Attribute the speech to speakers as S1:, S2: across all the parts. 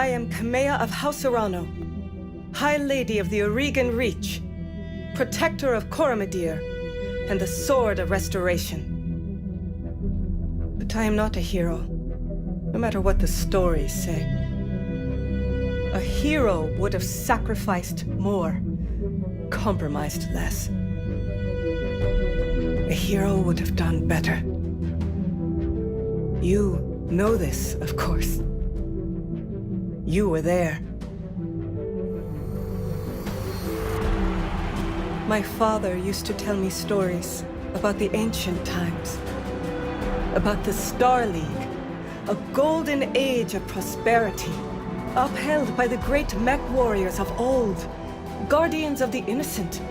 S1: I am Kamea of House Urano, High Lady of the Aurigan Reach, Protector of Coromedir, and the Sword of Restoration. But I am not a hero, no matter what the stories say. A hero would have sacrificed more, compromised less. A hero would have done better. You know this, of course. You were there. My father used to tell me stories about the ancient times, about the Star League, a golden age of prosperity, upheld by the great mech warriors of old, guardians of the innocent,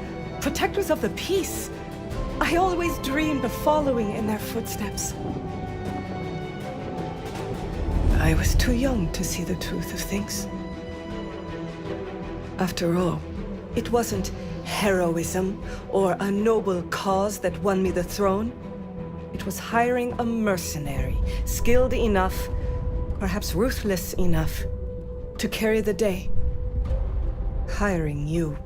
S1: protectors of the peace. I always dreamed of following in their footsteps. I was too young to see the truth of things. After all, it wasn't heroism or a noble cause that won me the throne. It was hiring a mercenary, skilled enough, perhaps ruthless enough, to carry the day. Hiring you.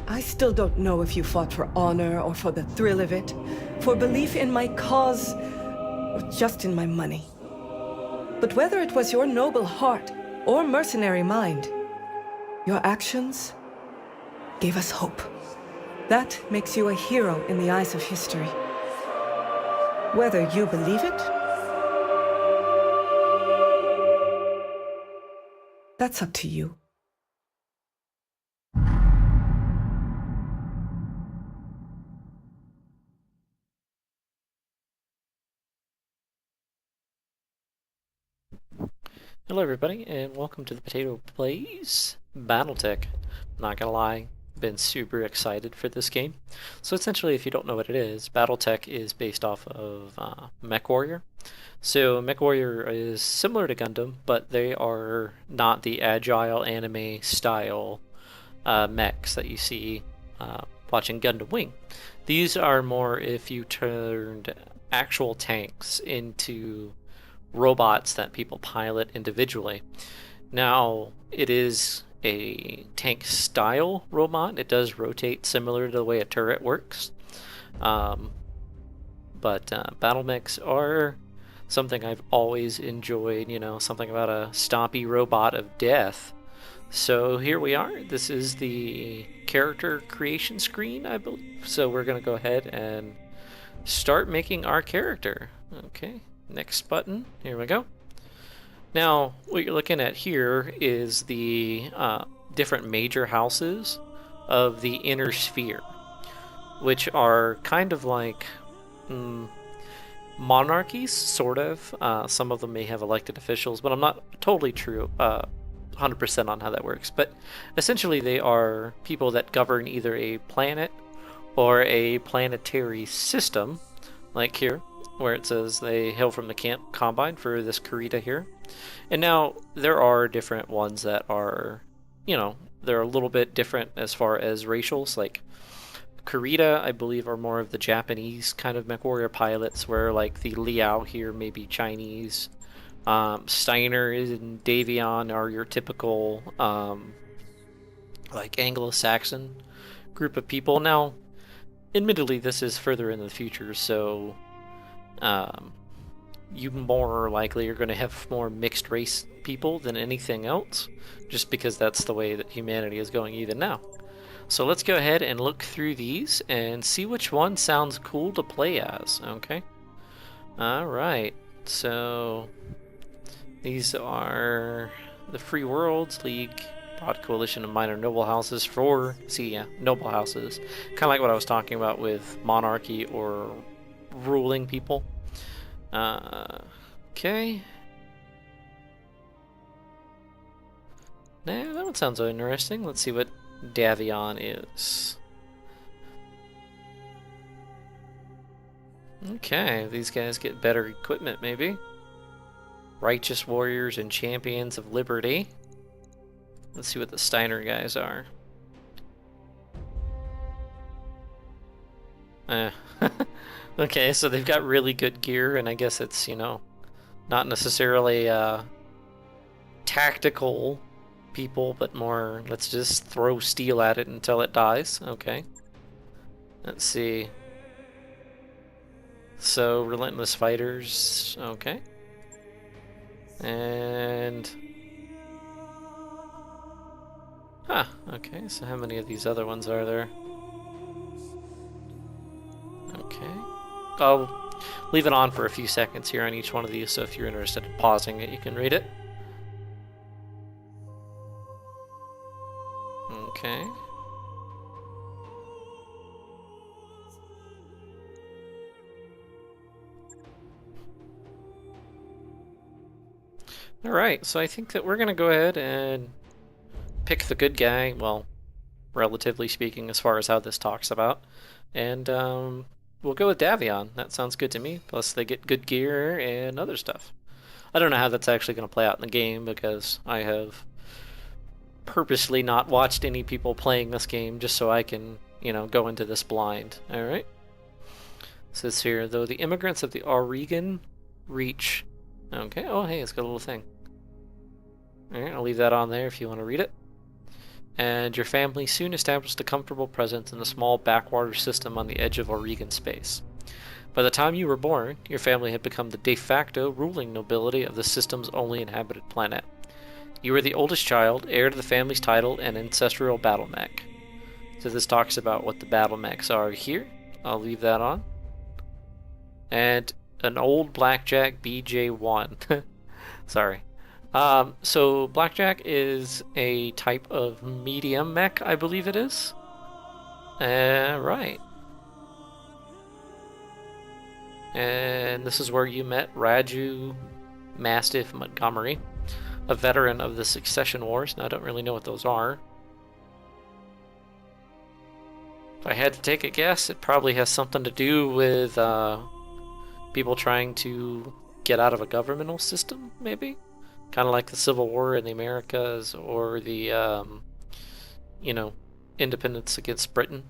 S1: I still don't know if you fought for honor or for the thrill of it, for belief in my cause, or just in my money. But whether it was your noble heart or mercenary mind, your actions gave us hope. That makes you a hero in the eyes of history. Whether you believe it, that's up to you.
S2: Hello everybody, and welcome to the Potato Plays Battletech. Not gonna lie, been super excited for this game. So essentially, if you don't know what it is, Battletech is based off of MechWarrior. So MechWarrior is similar to Gundam, but they are not the agile anime style mechs that you see watching Gundam Wing. These are more if you turned actual tanks into robots that people pilot individually. Now, it is a tank style robot. It does rotate similar to the way a turret works. But battle mechs are something I've always enjoyed, you know, something about a stompy robot of death. So here we are. This is the character creation screen, I believe. So we're going to go ahead and start making our character. Okay. Next button, here we go. Now, what you're looking at here is the different major houses of the inner sphere, which are kind of like monarchies, sort of. Some of them may have elected officials, but I'm not totally 100% on how that works. But essentially, they are people that govern either a planet or a planetary system, like here, where it says they hail from the Camp Combine for this Kurita here. And now there are different ones that are, you know, they're a little bit different as far as racials. Like Kurita, I believe, are more of the Japanese kind of MechWarrior pilots, where like the Liao here may be Chinese. Steiner and Davion are your typical like Anglo-Saxon group of people. Now, admittedly, this is further in the future, so you more likely are going to have more mixed race people than anything else, just because that's the way that humanity is going even now. So let's go ahead and look through these and see which one sounds cool to play as, okay? Alright, so these are the Free Worlds League, Broad Coalition of Minor Noble Houses for, noble houses. Kind of like what I was talking about with monarchy or ruling people. Okay. Nah, that one sounds interesting. Let's see what Davion is. Okay, these guys get better equipment, maybe. Righteous Warriors and Champions of Liberty. Let's see what the Steiner guys are. Okay, so they've got really good gear, and I guess it's, you know, not necessarily tactical people, but more let's just throw steel at it until it dies. Okay. Let's see. So, relentless fighters. Okay. And... Huh, okay, so how many of these other ones are there? Okay. I'll leave it on for a few seconds here on each one of these, so if you're interested in pausing it, you can read it. Okay. Alright, so I think that we're going to go ahead and pick the good guy, well, relatively speaking, as far as how this talks about. And we'll go with Davion. That sounds good to me. Plus they get good gear and other stuff. I don't know how that's actually going to play out in the game because I have purposely not watched any people playing this game just so I can, you know, go into this blind. Alright. Says here, though the immigrants of the Aurigan reach... Okay, oh hey, it's got a little thing. Alright, I'll leave that on there if you want to read it. And your family soon established a comfortable presence in the small backwater system on the edge of Aurigan space. By the time you were born, your family had become the de facto ruling nobility of the system's only inhabited planet. You were the oldest child, heir to the family's title, and ancestral battle mech. So this talks about what the battle mechs are here. I'll leave that on. And an old Blackjack BJ1. Sorry. So Blackjack is a type of medium mech, I believe it is. Right. And this is where you met Raju Mastiff Montgomery, a veteran of the Succession Wars. Now, I don't really know what those are. If I had to take a guess, it probably has something to do with people trying to get out of a governmental system, maybe? Kind of like the Civil War in the Americas, or the, you know, independence against Britain.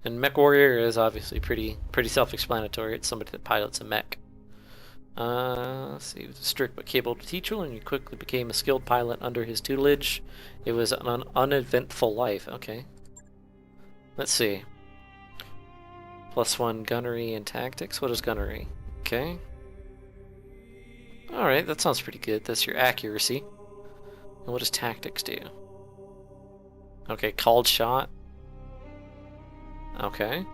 S2: And Mech Warrior is obviously pretty self-explanatory. It's somebody that pilots a mech. Let's see, strict but capable teacher, and you quickly became a skilled pilot under his tutelage. It was an uneventful life. Okay. Let's see. +1 gunnery and tactics. What is gunnery? Okay. Alright, that sounds pretty good. That's your accuracy. And what does tactics do? Okay, called shot. Okay.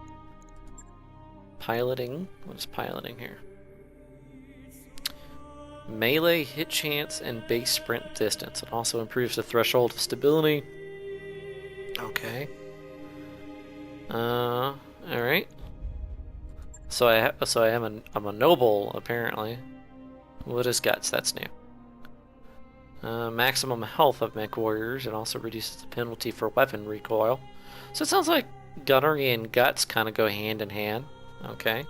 S2: Piloting. What is piloting here? Melee hit chance and base sprint distance. It also improves the threshold of stability. Okay. Alright. So I'm a noble, apparently. What is guts? That's new. Maximum health of mech warriors. It also reduces the penalty for weapon recoil. So it sounds like gunnery and guts kind of go hand in hand. Okay.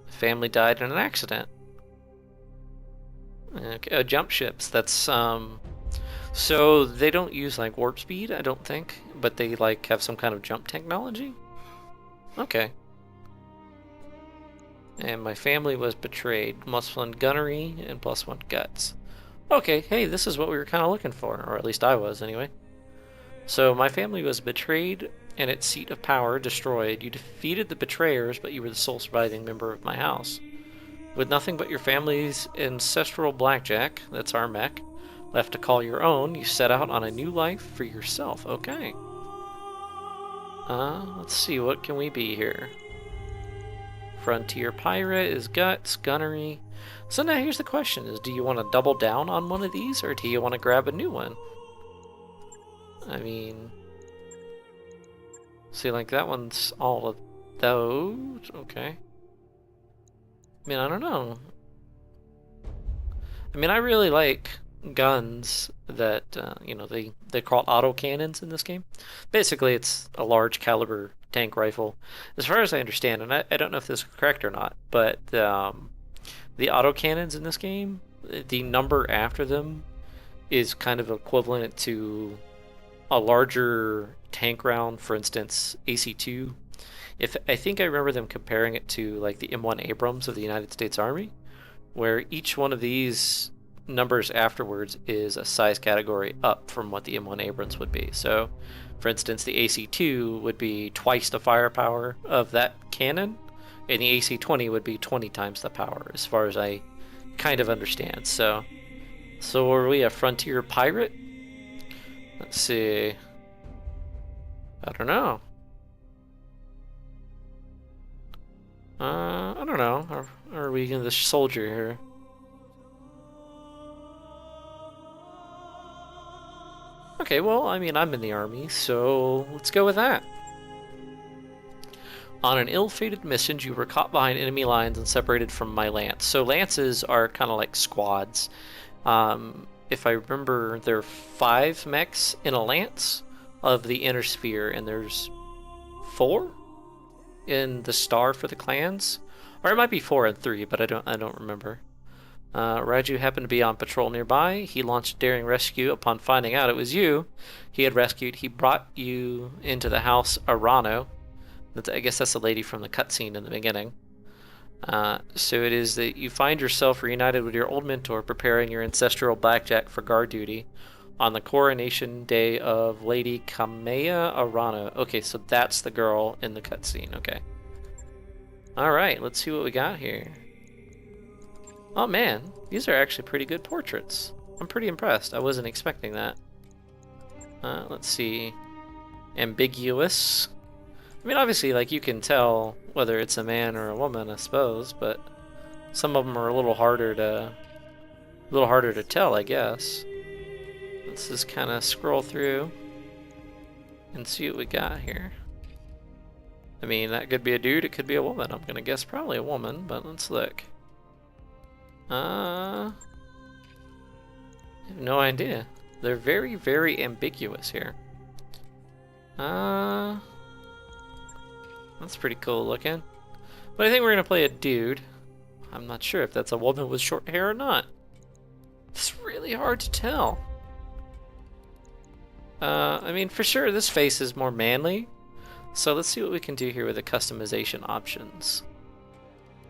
S2: Family died in an accident. Okay, jump ships. That's so they don't use like warp speed, I don't think, but they like have some kind of jump technology. Okay. And my family was betrayed. +1 gunnery and +1 guts. Okay, hey, this is what we were kind of looking for, or at least I was anyway. So my family was betrayed and its seat of power destroyed. You defeated the betrayers, but you were the sole surviving member of my house. With nothing but your family's ancestral blackjack, that's our mech, left to call your own, you set out on a new life for yourself. Okay. Let's see, what can we be here? Frontier Pirate is guts, gunnery. So now here's the question, is do you want to double down on one of these, or do you want to grab a new one? I mean... See, like, that one's all of those. Okay. I mean, I don't know. I mean, I really like guns that, you know, they call it autocannons in this game. Basically, it's a large caliber tank rifle. As far as I understand, and I don't know if this is correct or not, but the autocannons in this game, the number after them is kind of equivalent to a larger tank round, for instance, AC-2. I think I remember them comparing it to like the M1 Abrams of the United States Army, where each one of these numbers afterwards is a size category up from what the M1 Abrams would be. So, for instance, the AC-2 would be twice the firepower of that cannon, and the AC-20 would be 20 times the power, as far as I kind of understand. So are we a frontier pirate? Let's see. I don't know. I don't know. Are we the soldier here? Okay, well, I mean, I'm in the army, so let's go with that. On an ill-fated mission, you were caught behind enemy lines and separated from my lance. So lances are kind of like squads. If I remember, there are 5 mechs in a lance of the inner sphere, and there's 4 in the star for the clans, or it might be 4 and 3, but I don't remember. Raiju happened to be on patrol nearby. He launched a daring rescue. Upon finding out it was you he had rescued, he brought you into the house Arano. I guess that's the lady from the cutscene in the beginning. So it is that you find yourself reunited with your old mentor, preparing your ancestral blackjack for guard duty on the coronation day of Lady Kamea Arano. Okay, so that's the girl in the cutscene. Okay. Alright, let's see what we got here. Oh man, these are actually pretty good portraits. I'm pretty impressed. I wasn't expecting that. Let's see. Ambiguous. I mean, obviously, like, you can tell whether it's a man or a woman, I suppose, but some of them are a little harder to tell, I guess. Let's just kind of scroll through and see what we got here. I mean, that could be a dude, it could be a woman. I'm gonna guess probably a woman, but let's look. I have no idea. They're very, very ambiguous here. That's pretty cool looking. But I think we're gonna play a dude. I'm not sure if that's a woman with short hair or not. It's really hard to tell. I mean, for sure, this face is more manly. So let's see what we can do here with the customization options.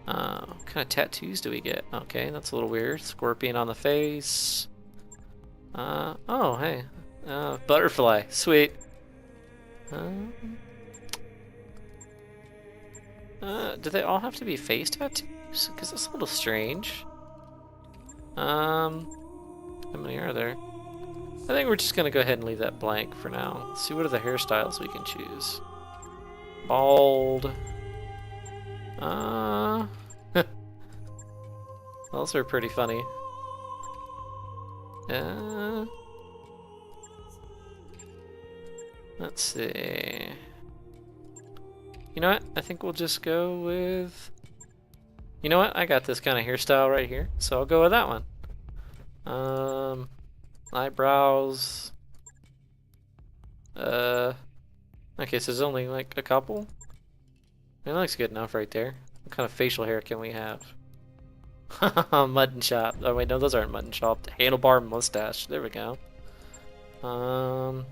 S2: What kind of tattoos do we get? Okay, that's a little weird. Scorpion on the face. Oh, hey. Butterfly. Sweet. Do they all have to be face tattoos? Because that's a little strange. How many are there? I think we're just gonna go ahead and leave that blank for now. Let's see what are the hairstyles we can choose. Bald. Those are pretty funny. Let's see. You know what? I think we'll just go with... You know what? I got this kind of hairstyle right here, so I'll go with that one. Eyebrows. Okay, so there's only like a couple. It looks good enough right there. What kind of facial hair can we have? Mutton chop. Oh wait, no, those aren't mutton chopped. Handlebar mustache. There we go. Oh,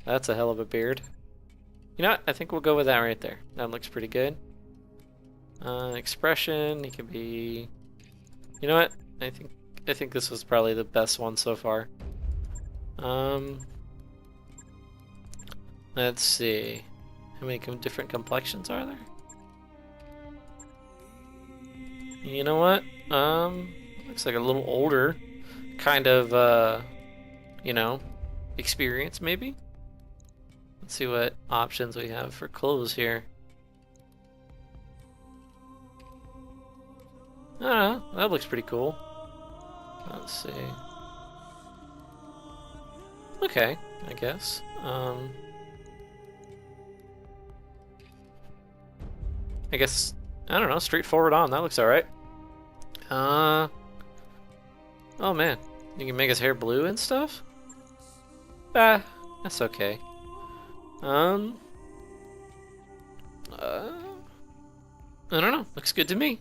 S2: that's a hell of a beard. You know what? I think we'll go with that right there. That looks pretty good. Expression. He can be. You know what? I think this was probably the best one so far. Let's see. How many different complexions are there? You know what? Looks like a little older, kind of, you know, experience maybe. Let's see what options we have for clothes here. I don't know, that looks pretty cool. Let's see. Okay, I guess. I guess, I don't know, straightforward on. That looks alright. Oh man, you can make his hair blue and stuff? Ah, that's okay. I don't know, looks good to me.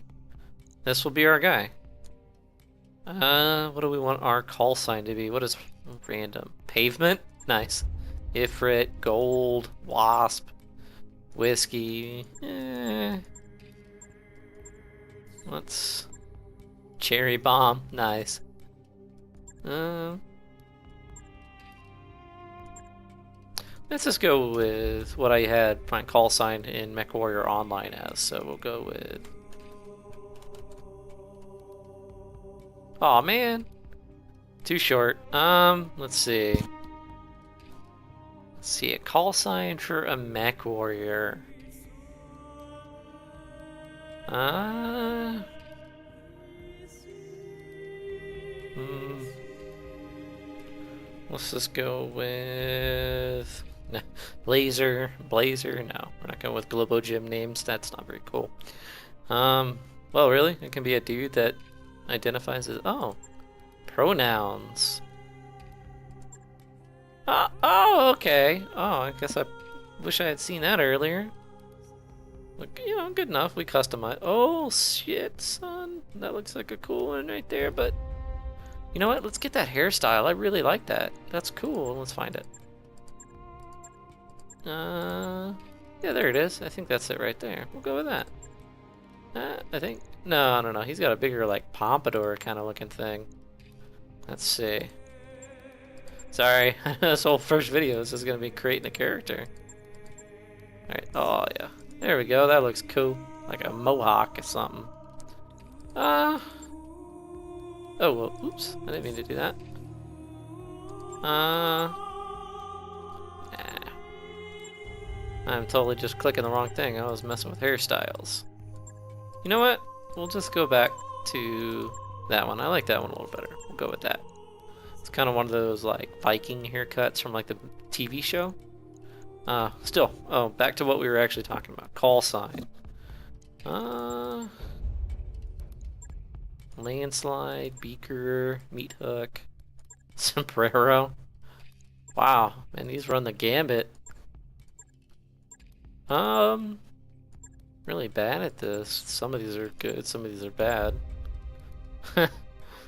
S2: This will be our guy. What do we want our call sign to be? What is random? Pavement? Nice. Ifrit, gold, wasp, whiskey. Let's cherry bomb. Nice. Let's just go with what I had my call sign in MechWarrior Online as. So we'll go with. Aw, man. Too short. Let's see. Let's see, a call sign for a MechWarrior. Let's just go with Blazer. No, we're not going with Globo Gym names. That's not very cool. Well, really, it can be a dude that identifies as pronouns. Oh, okay. Oh, I guess I wish I had seen that earlier. Look, good enough. We customize. Oh shit, son, that looks like a cool one right there. But you know what? Let's get that hairstyle. I really like that. That's cool. Let's find it. Yeah, there it is. I think that's it right there. We'll go with that. I think. No. He's got a bigger, like, pompadour kind of looking thing. Let's see. Sorry, this whole first video is just gonna be creating a character. Alright, oh yeah. There we go, that looks cool. Like a mohawk or something. Oh, well, oops, I didn't mean to do that. Nah. I'm totally just clicking the wrong thing. I was messing with hairstyles. You know what? We'll just go back to that one. I like that one a little better. We'll go with that. It's kind of one of those like Viking haircuts from like the TV show. Back to what we were actually talking about. Call sign. Landslide, beaker, meat hook, sombrero. Wow, man, these run the gambit. Really bad at this. Some of these are good, some of these are bad.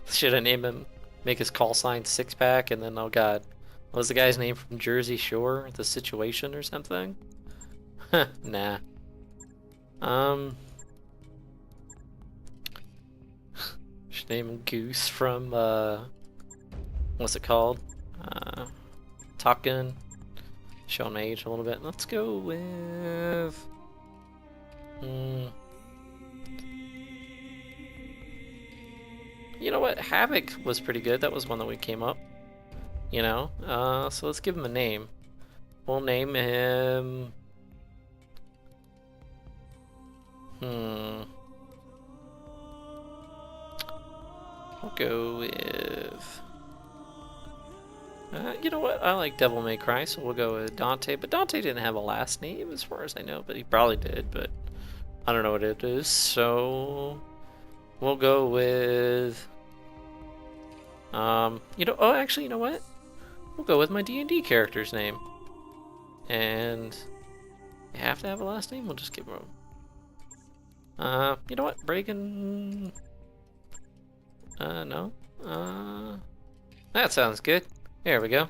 S2: Should I name him? Make his call sign Six Pack, and then, oh god, what was the guy's name from Jersey Shore? The Situation or something? Nah. Should name him Goose from, what's it called? Top Gun. Showing my age a little bit. Let's go with... You know what? Havoc was pretty good. That was one that we came up. So let's give him a name. We'll name him... We'll go with... you know what? I like Devil May Cry, so we'll go with Dante. But Dante didn't have a last name, as far as I know. But he probably did, but I don't know what it is. So we'll go with... actually, you know what? We'll go with my D&D character's name. And you have to have a last name? We'll just give him... you know what? Bragan... no. That sounds good. There we go.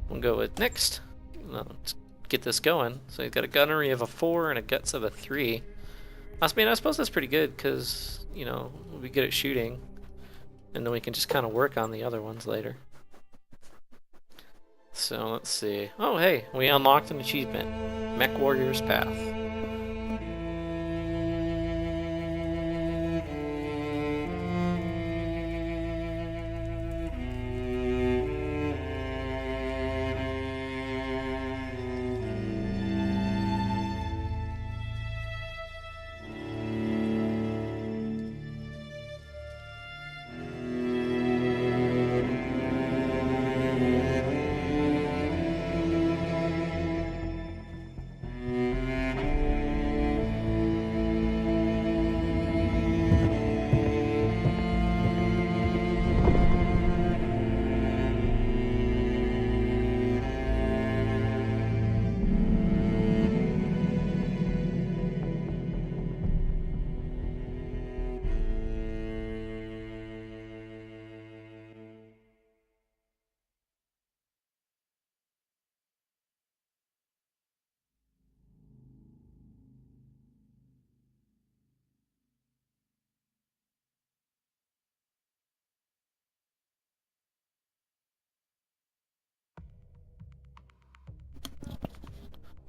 S2: We'll go with next. Let's get this going. So he's got a gunnery of a 4 and a guts of a 3. I suppose that's pretty good because, we'll be good at shooting. And then we can just kind of work on the other ones later. So let's see. Oh, hey, we unlocked an achievement. MechWarrior's Path.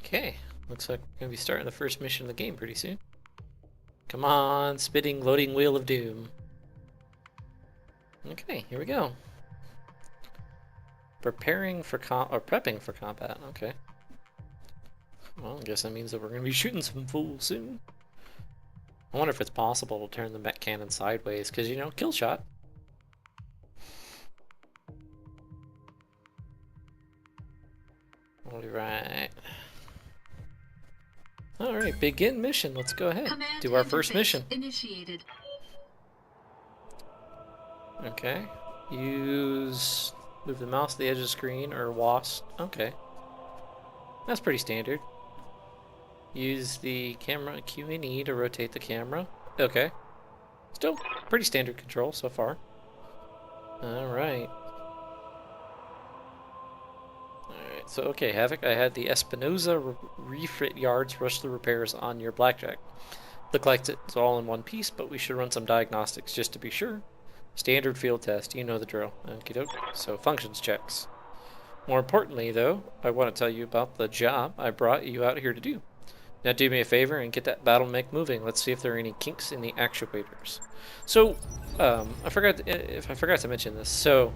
S2: Okay, looks like we're gonna be starting the first mission of the game pretty soon. Come on, spitting loading wheel of doom. Okay, here we go. Prepping for combat. Okay. Well, I guess that means that we're gonna be shooting some fools soon. I wonder if it's possible to turn the mech cannon sideways, because, you know, kill shot. Alright. Alright, begin mission. Let's go ahead.
S3: Command
S2: Do our first
S3: interface
S2: mission.
S3: Initiated.
S2: Okay. Move the mouse to the edge of the screen or WASD. Okay. That's pretty standard. Use the camera Q and E to rotate the camera. Okay. Still pretty standard control so far. Alright. Alright, so okay, Havoc, I had the Espinosa refit yards rush the repairs on your Blackjack. Look like it's all in one piece, but we should run some diagnostics just to be sure. Standard field test, you know the drill. Okie doke. So functions checks. More importantly, though, I want to tell you about the job I brought you out here to do. Now do me a favor and get that battle mech moving. Let's see if there are any kinks in the actuators. So, I forgot to mention this. So,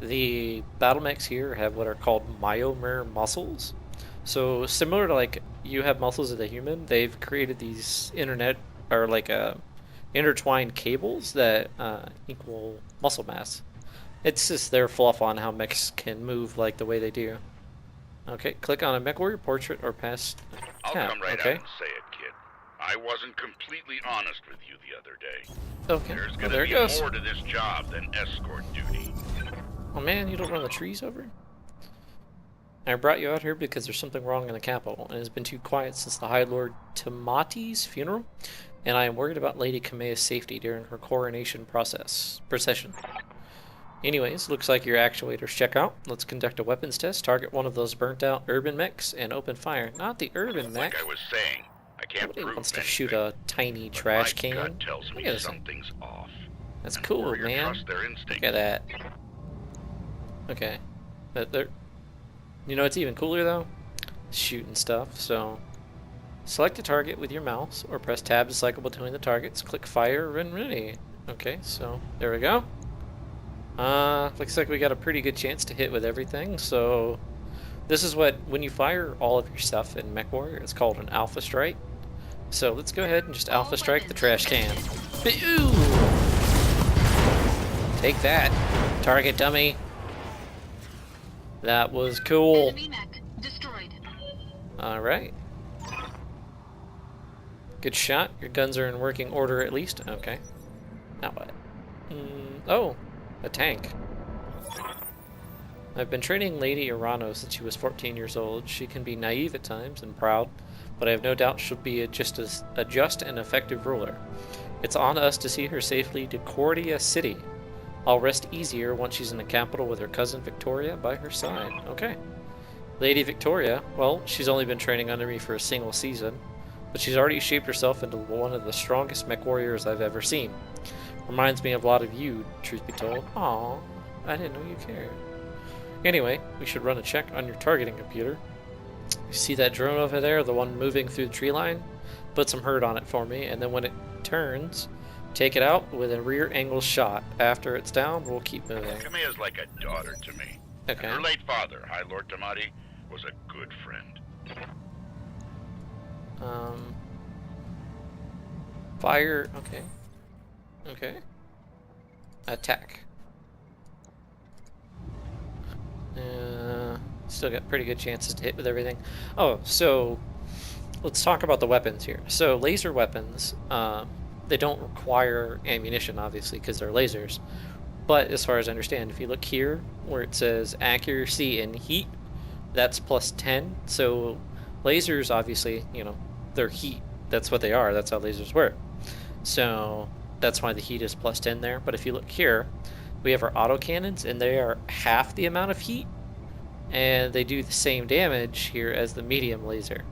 S2: the battle mechs here have what are called myomer muscles. So similar to like you have muscles of the human, they've created these intertwined cables that equal muscle mass. It's just their fluff on how mechs can move like the way they do. Okay, click on a mech warrior portrait or pass.
S4: I'll come right
S2: okay.
S4: out and say it, kid. I wasn't completely honest with you the other day.
S2: Okay,
S4: There's
S2: well,
S4: gonna
S2: there it
S4: be
S2: goes.
S4: more to this job than escort duty.
S2: Oh man, you don't run the trees over? I brought you out here because there's something wrong in the capital, and it's been too quiet since the High Lord Tamati's funeral, and I am worried about Lady Kamea's safety during her coronation procession. Anyways, looks like your actuators check out. Let's conduct a weapons test, target one of those burnt-out urban mechs, and open fire. Not the urban mech.
S4: Like I was saying, I can't
S2: Nobody
S4: prove
S2: wants to
S4: anything,
S2: shoot a tiny
S4: but
S2: trash
S4: my
S2: can.
S4: gut tells
S2: Look
S4: me
S2: at this thing.
S4: something's off.
S2: That's
S4: And
S2: cool,
S4: warrior
S2: man.
S4: trust their instincts.
S2: Look at that. Okay. You know what's even cooler though? Shooting stuff. So select a target with your mouse or press tab to cycle between the targets. Click fire and ready. Okay, so there we go. Looks like we got a pretty good chance to hit with everything. So this is when you fire all of your stuff in MechWarrior, it's called an alpha strike. So let's go ahead and just alpha strike the trash can. Ooh! Take that, target dummy. That was cool.
S3: Enemy mech destroyed.
S2: Alright. Good shot. Your guns are in working order at least. Okay. Now what? Oh, a tank. I've been training Lady Urano since she was 14 years old. She can be naive at times and proud, but I have no doubt she'll be a just and effective ruler. It's on us to see her safely to Cordia City. I'll rest easier once she's in the capital with her cousin Victoria by her side. Okay. Lady Victoria, well, she's only been training under me for a single season, but she's already shaped herself into one of the strongest mech warriors I've ever seen. Reminds me of a lot of you, truth be told. Aww, I didn't know you cared. Anyway, we should run a check on your targeting computer. You see that drone over there, the one moving through the tree line? Put some hurt on it for me, and then when it turns, take it out with a rear angle shot. After it's down, we'll keep moving.
S4: Kamea's like a daughter to me.
S2: Okay.
S4: Her late father, High Lord Tamati, was a good friend.
S2: Fire, okay. Okay. Attack. Still got pretty good chances to hit with everything. Oh, so let's talk about the weapons here. So laser weapons, they don't require ammunition, obviously, because they're lasers. But as far as I understand, if you look here where it says accuracy and heat, that's plus 10. So lasers, obviously, you know, they're heat. That's what they are. That's how lasers work. So that's why the heat is plus 10 there. But if you look here, we have our autocannons, and they are half the amount of heat, and they do the same damage here as the medium laser.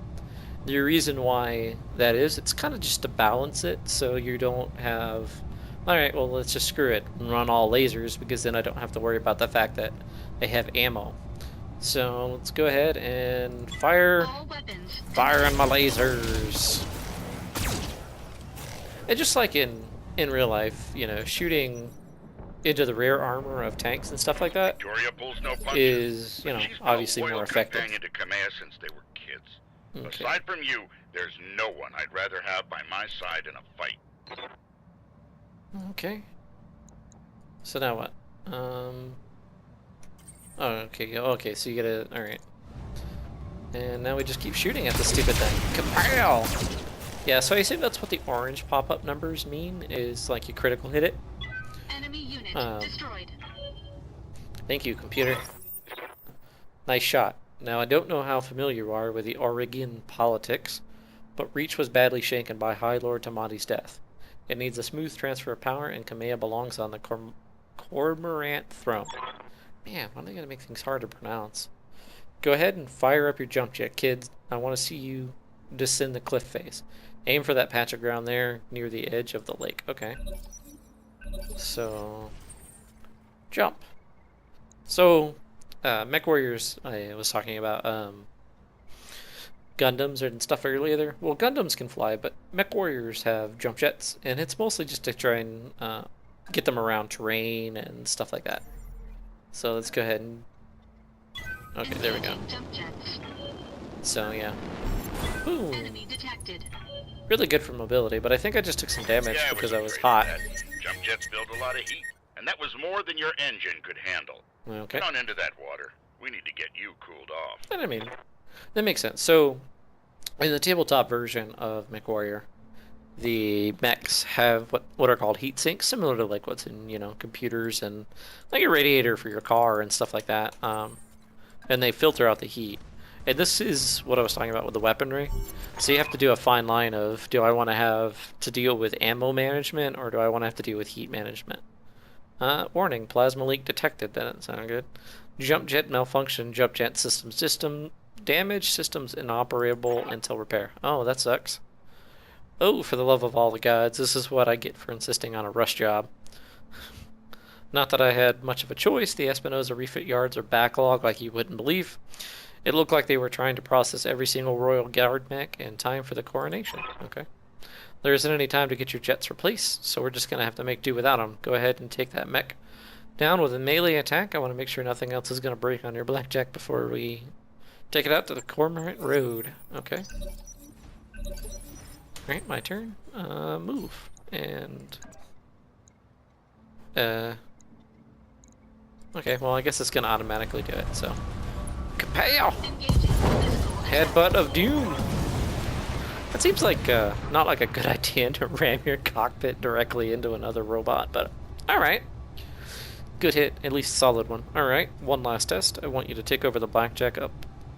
S2: The reason why that is, it's kind of just to balance it, so you don't have, alright, well, let's just screw it and run all lasers, because then I don't have to worry about the fact that they have ammo. So let's go ahead and fire
S3: All weapons.
S2: on my lasers. And just like in real life, you know, shooting into the rear armor of tanks and stuff like that
S4: Victoria pulls no punches.
S2: is, you know,
S4: She's been
S2: obviously
S4: a loyal
S2: more effective.
S4: companion to Kamea since they were kids.
S2: Okay.
S4: Aside from you, there's no one I'd rather have by my side in a fight.
S2: Okay. So now what? Oh, okay. Okay, so you gotta. Alright. And now we just keep shooting at the stupid thing. Kapow! Yeah, so I assume that's what the orange pop-up numbers mean, is like you critical hit it.
S3: Enemy unit destroyed.
S2: Thank you, computer. Nice shot. Now, I don't know how familiar you are with the Oregon politics, but Reach was badly shaken by High Lord Tamati's death. It needs a smooth transfer of power, and Kamea belongs on the Cormorant throne. Man, why are they going to make things hard to pronounce? Go ahead and fire up your jump jet, kids. I want to see you descend the cliff face. Aim for that patch of ground there near the edge of the lake. Okay. So, jump. So, Mech Warriors, I was talking about Gundams and stuff earlier there. Well, Gundams can fly, but Mech Warriors have jump jets, and it's mostly just to try and get them around terrain and stuff like that. So let's go ahead and... Okay, there we go.
S3: Jump jets.
S2: So, yeah. Boom.
S3: Enemy detected.
S2: Really good for mobility, but I think I just took some damage
S4: Yeah,
S2: because I was
S4: afraid of
S2: hot.
S4: that. Jump jets build a lot of heat, and that was more than your engine could handle.
S2: Okay.
S4: Get on into that water. We need to get you cooled off.
S2: And I mean, that makes sense. So, in the tabletop version of MechWarrior, the mechs have what are called heat sinks, similar to like what's in, you know, computers and like a radiator for your car and stuff like that. And they filter out the heat. And this is what I was talking about with the weaponry. So you have to do a fine line of, do I want to have to deal with ammo management, or do I want to have to deal with heat management? Warning, plasma leak detected. That doesn't sound good. Jump jet malfunction, jump jet system damage, systems inoperable until repair. Oh, that sucks. Oh, for the love of all the gods, this is what I get for insisting on a rush job. Not that I had much of a choice. The Espinosa refit yards are backlogged like you wouldn't believe. It looked like they were trying to process every single Royal Guard mech in time for the coronation. Okay. There isn't any time to get your jets replaced, so we're just going to have to make do without them. Go ahead and take that mech down with a melee attack. I want to make sure nothing else is going to break on your blackjack before we take it out to the Cormorant Road. Okay. Alright, my turn. Move. And... Okay, well I guess it's going to automatically do it, so... Kapow!
S3: Engaging physical
S2: Headbutt of Doom! That seems like not like a good idea to ram your cockpit directly into another robot, but alright. Good hit, at least a solid one. Alright, one last test. I want you to take over the blackjack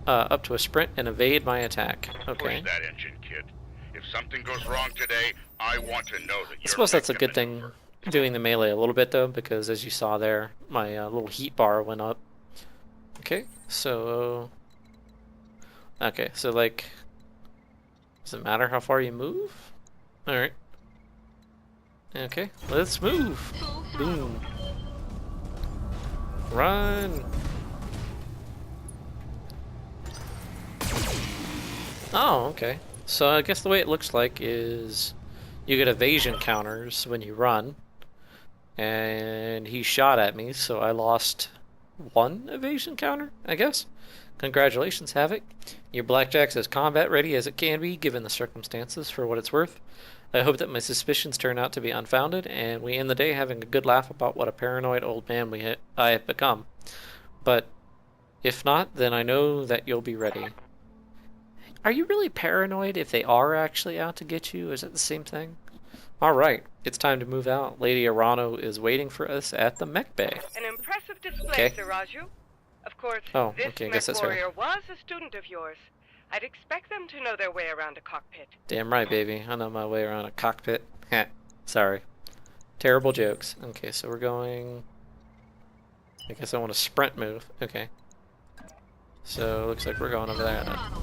S2: up to a sprint and evade my attack. Okay.
S4: Push that engine, kid. If something goes wrong today, I want to know that you're...
S2: I suppose that's a good thing doing the melee a little bit though, because as you saw there, my little heat bar went up. Okay, so... Okay, so like... Does it matter how far you move? Alright. Okay, let's move!
S3: full throttle.
S2: Boom. Run! Oh, okay. So I guess the way it looks like is you get evasion counters when you run. And he shot at me, so I lost one evasion counter, I guess. Congratulations, Havoc. Your blackjack's as combat ready as it can be, given the circumstances, for what it's worth. I hope that my suspicions turn out to be unfounded, and we end the day having a good laugh about what a paranoid old man I have become. But if not, then I know that you'll be ready. Are you really paranoid if they are actually out to get you? Is it the same thing? Alright, it's time to move out. Lady Arano is waiting for us at the mech bay.
S5: An impressive display,
S2: Okay.
S5: Sir Raju. Of course,
S2: Oh,
S5: this
S2: okay, I
S5: mech
S2: guess that's her.
S5: warrior was a student of yours. I'd expect them to know their way around a cockpit.
S2: Damn right, baby. I know my way around a cockpit. Heh. Sorry. Terrible jokes. Okay, so we're going... I guess I want a sprint move. Okay. So, looks like we're going over there.
S3: Throttle.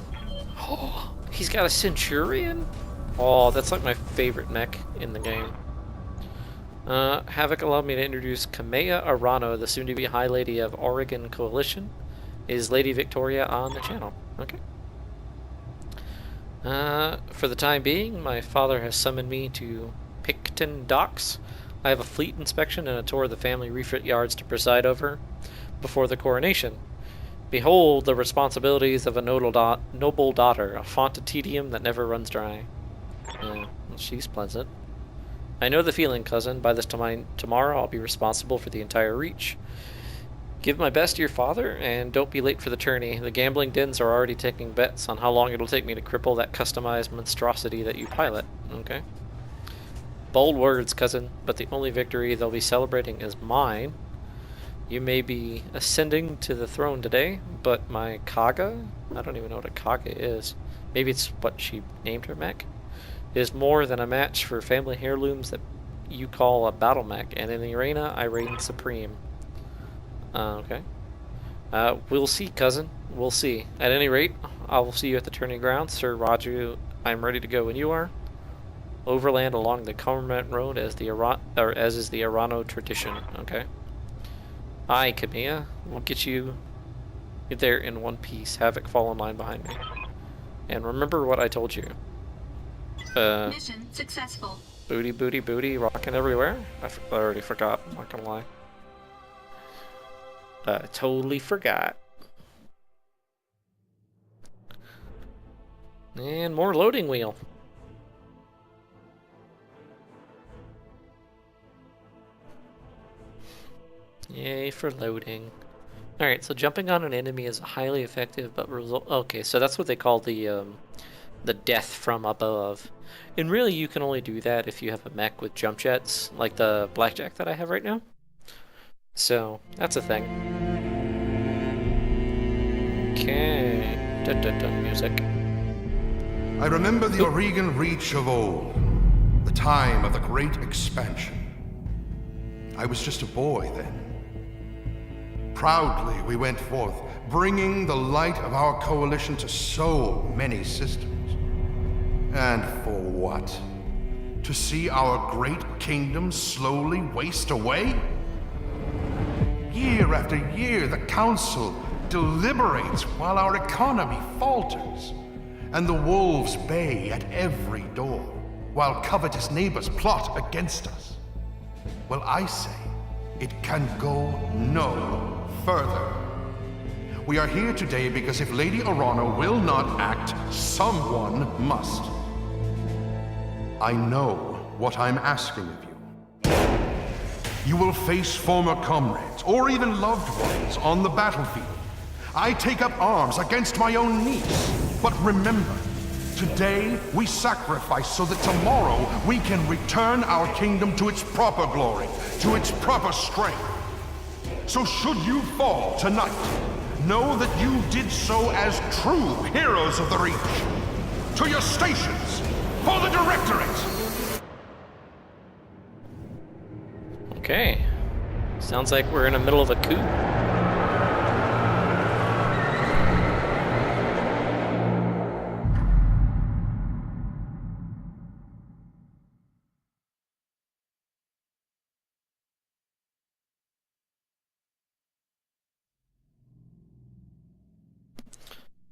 S2: Oh, he's got a Centurion? Oh, that's like my favorite mech in the game. Havoc allowed me to introduce Kamea Arano, the soon-to-be High Lady of Oregon Coalition. Is Lady Victoria on the channel? Okay. For the time being, my father has summoned me to Picton Docks. I have a fleet inspection and a tour of the family refit yards to preside over before the coronation. Behold the responsibilities of a noble daughter, a font of tedium that never runs dry. Yeah, well, she's pleasant. I know the feeling, cousin. By this time tomorrow, I'll be responsible for the entire reach. Give my best to your father, and don't be late for the tourney. The gambling dens are already taking bets on how long it'll take me to cripple that customized monstrosity that you pilot. Okay. Bold words, cousin, but the only victory they'll be celebrating is mine. You may be ascending to the throne today, but my Kaga, I don't even know what a Kaga is. Maybe it's what she named her mech, is more than a match for family heirlooms that you call a battle mech, and in the arena, I reign supreme. Okay. We'll see, cousin. We'll see. At any rate, I will see you at the tourney grounds. Sir Roger, I'm ready to go when you are. Overland along the Cormorant Road as is the Arano tradition. Okay. Aye, Camilla. We'll get you there in one piece. Havoc, fall in line behind me. And remember what I told you.
S3: Mission successful.
S2: Booty, booty, booty, rocking everywhere. I already forgot. I'm not gonna lie. Totally forgot. And more loading wheel. Yay for loading. Alright, so jumping on an enemy is highly effective, but okay, so that's what they call the death from above. And really you can only do that if you have a mech with jump jets, like the Blackjack that I have right now. So, that's a thing. Okay. Dun, dun, dun, music.
S6: I remember the Oregon Reach of old, the time of the Great Expansion. I was just a boy then. Proudly we went forth, bringing the light of our coalition to so many systems. And for what? To see our great kingdom slowly waste away? Year after year, the Council deliberates while our economy falters, and the wolves bay at every door, while covetous neighbors plot against us. Well, I say, it can go no further. We are here today because if Lady Arano will not act, someone must. I know what I'm asking of you. You will face former comrades, or even loved ones, on the battlefield. I take up arms against my own niece. But remember, today we sacrifice so that tomorrow we can return our kingdom to its proper glory, to its proper strength. So should you fall tonight, know that you did so as true heroes of the Reach. To your stations, for the Directorate!
S2: Okay. Sounds like we're in the middle of a coup.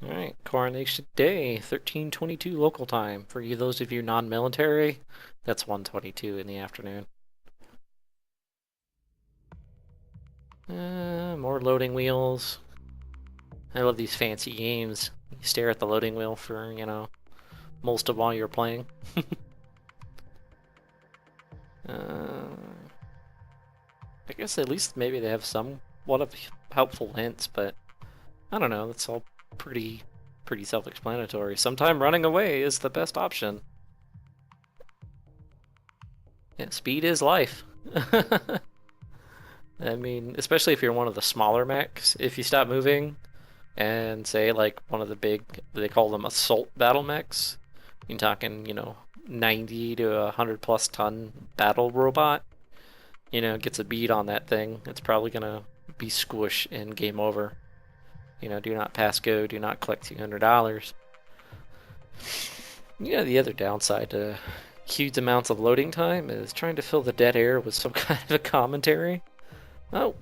S2: Alright, Coronation Day, 13:22 local time. For you, those of you non-military, that's 1:22 in the afternoon. More loading wheels. I love these fancy games. You stare at the loading wheel for, you know, most of while you're playing. I guess at least maybe they have somewhat of helpful hints, but I don't know, that's all pretty self-explanatory. Sometimes running away is the best option. Yeah, speed is life. I mean, especially if you're one of the smaller mechs, if you stop moving and say like one of the big, they call them assault battle mechs, you're talking, you know, 90 to 100 plus ton battle robot, you know, gets a beat on that thing, it's probably gonna be squish and game over. You know, do not pass go, do not collect $200. You know, the other downside to huge amounts of loading time is trying to fill the dead air with some kind of a commentary. Oh,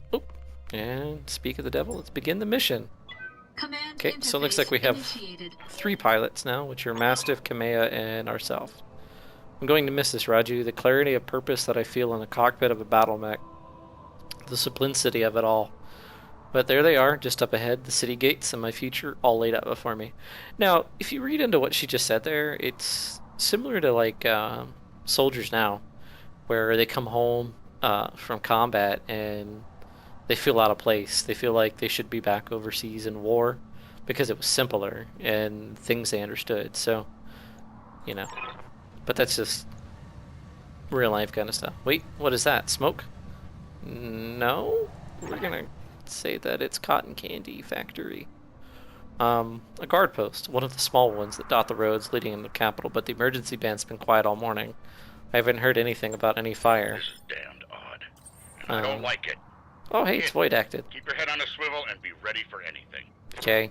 S2: and speak of the devil, let's begin the mission. Okay, so it looks like we have
S3: Initiated.
S2: 3 pilots now, which are Mastiff, Kamea, and ourselves. I'm going to miss this, Raju. The clarity of purpose that I feel in the cockpit of a battle mech. The simplicity of it all. But there they are, just up ahead, the city gates and my future all laid out before me. Now, if you read into what she just said there, it's similar to like Soldiers Now, where they come home from combat and they feel out of place. They feel like they should be back overseas in war because it was simpler and things they understood. So, you know, but that's just real life kind of stuff. Wait, what is that? Smoke? No, we're gonna say that it's Cotton Candy Factory. A guard post, one of the small ones that dot the roads leading into the capital, but the emergency band's been quiet all morning. I haven't heard anything about any fire.
S4: This is damned odd. And I don't like it.
S2: Oh, hey, it's void acted.
S4: Keep your head on a swivel and be ready for anything.
S2: Okay.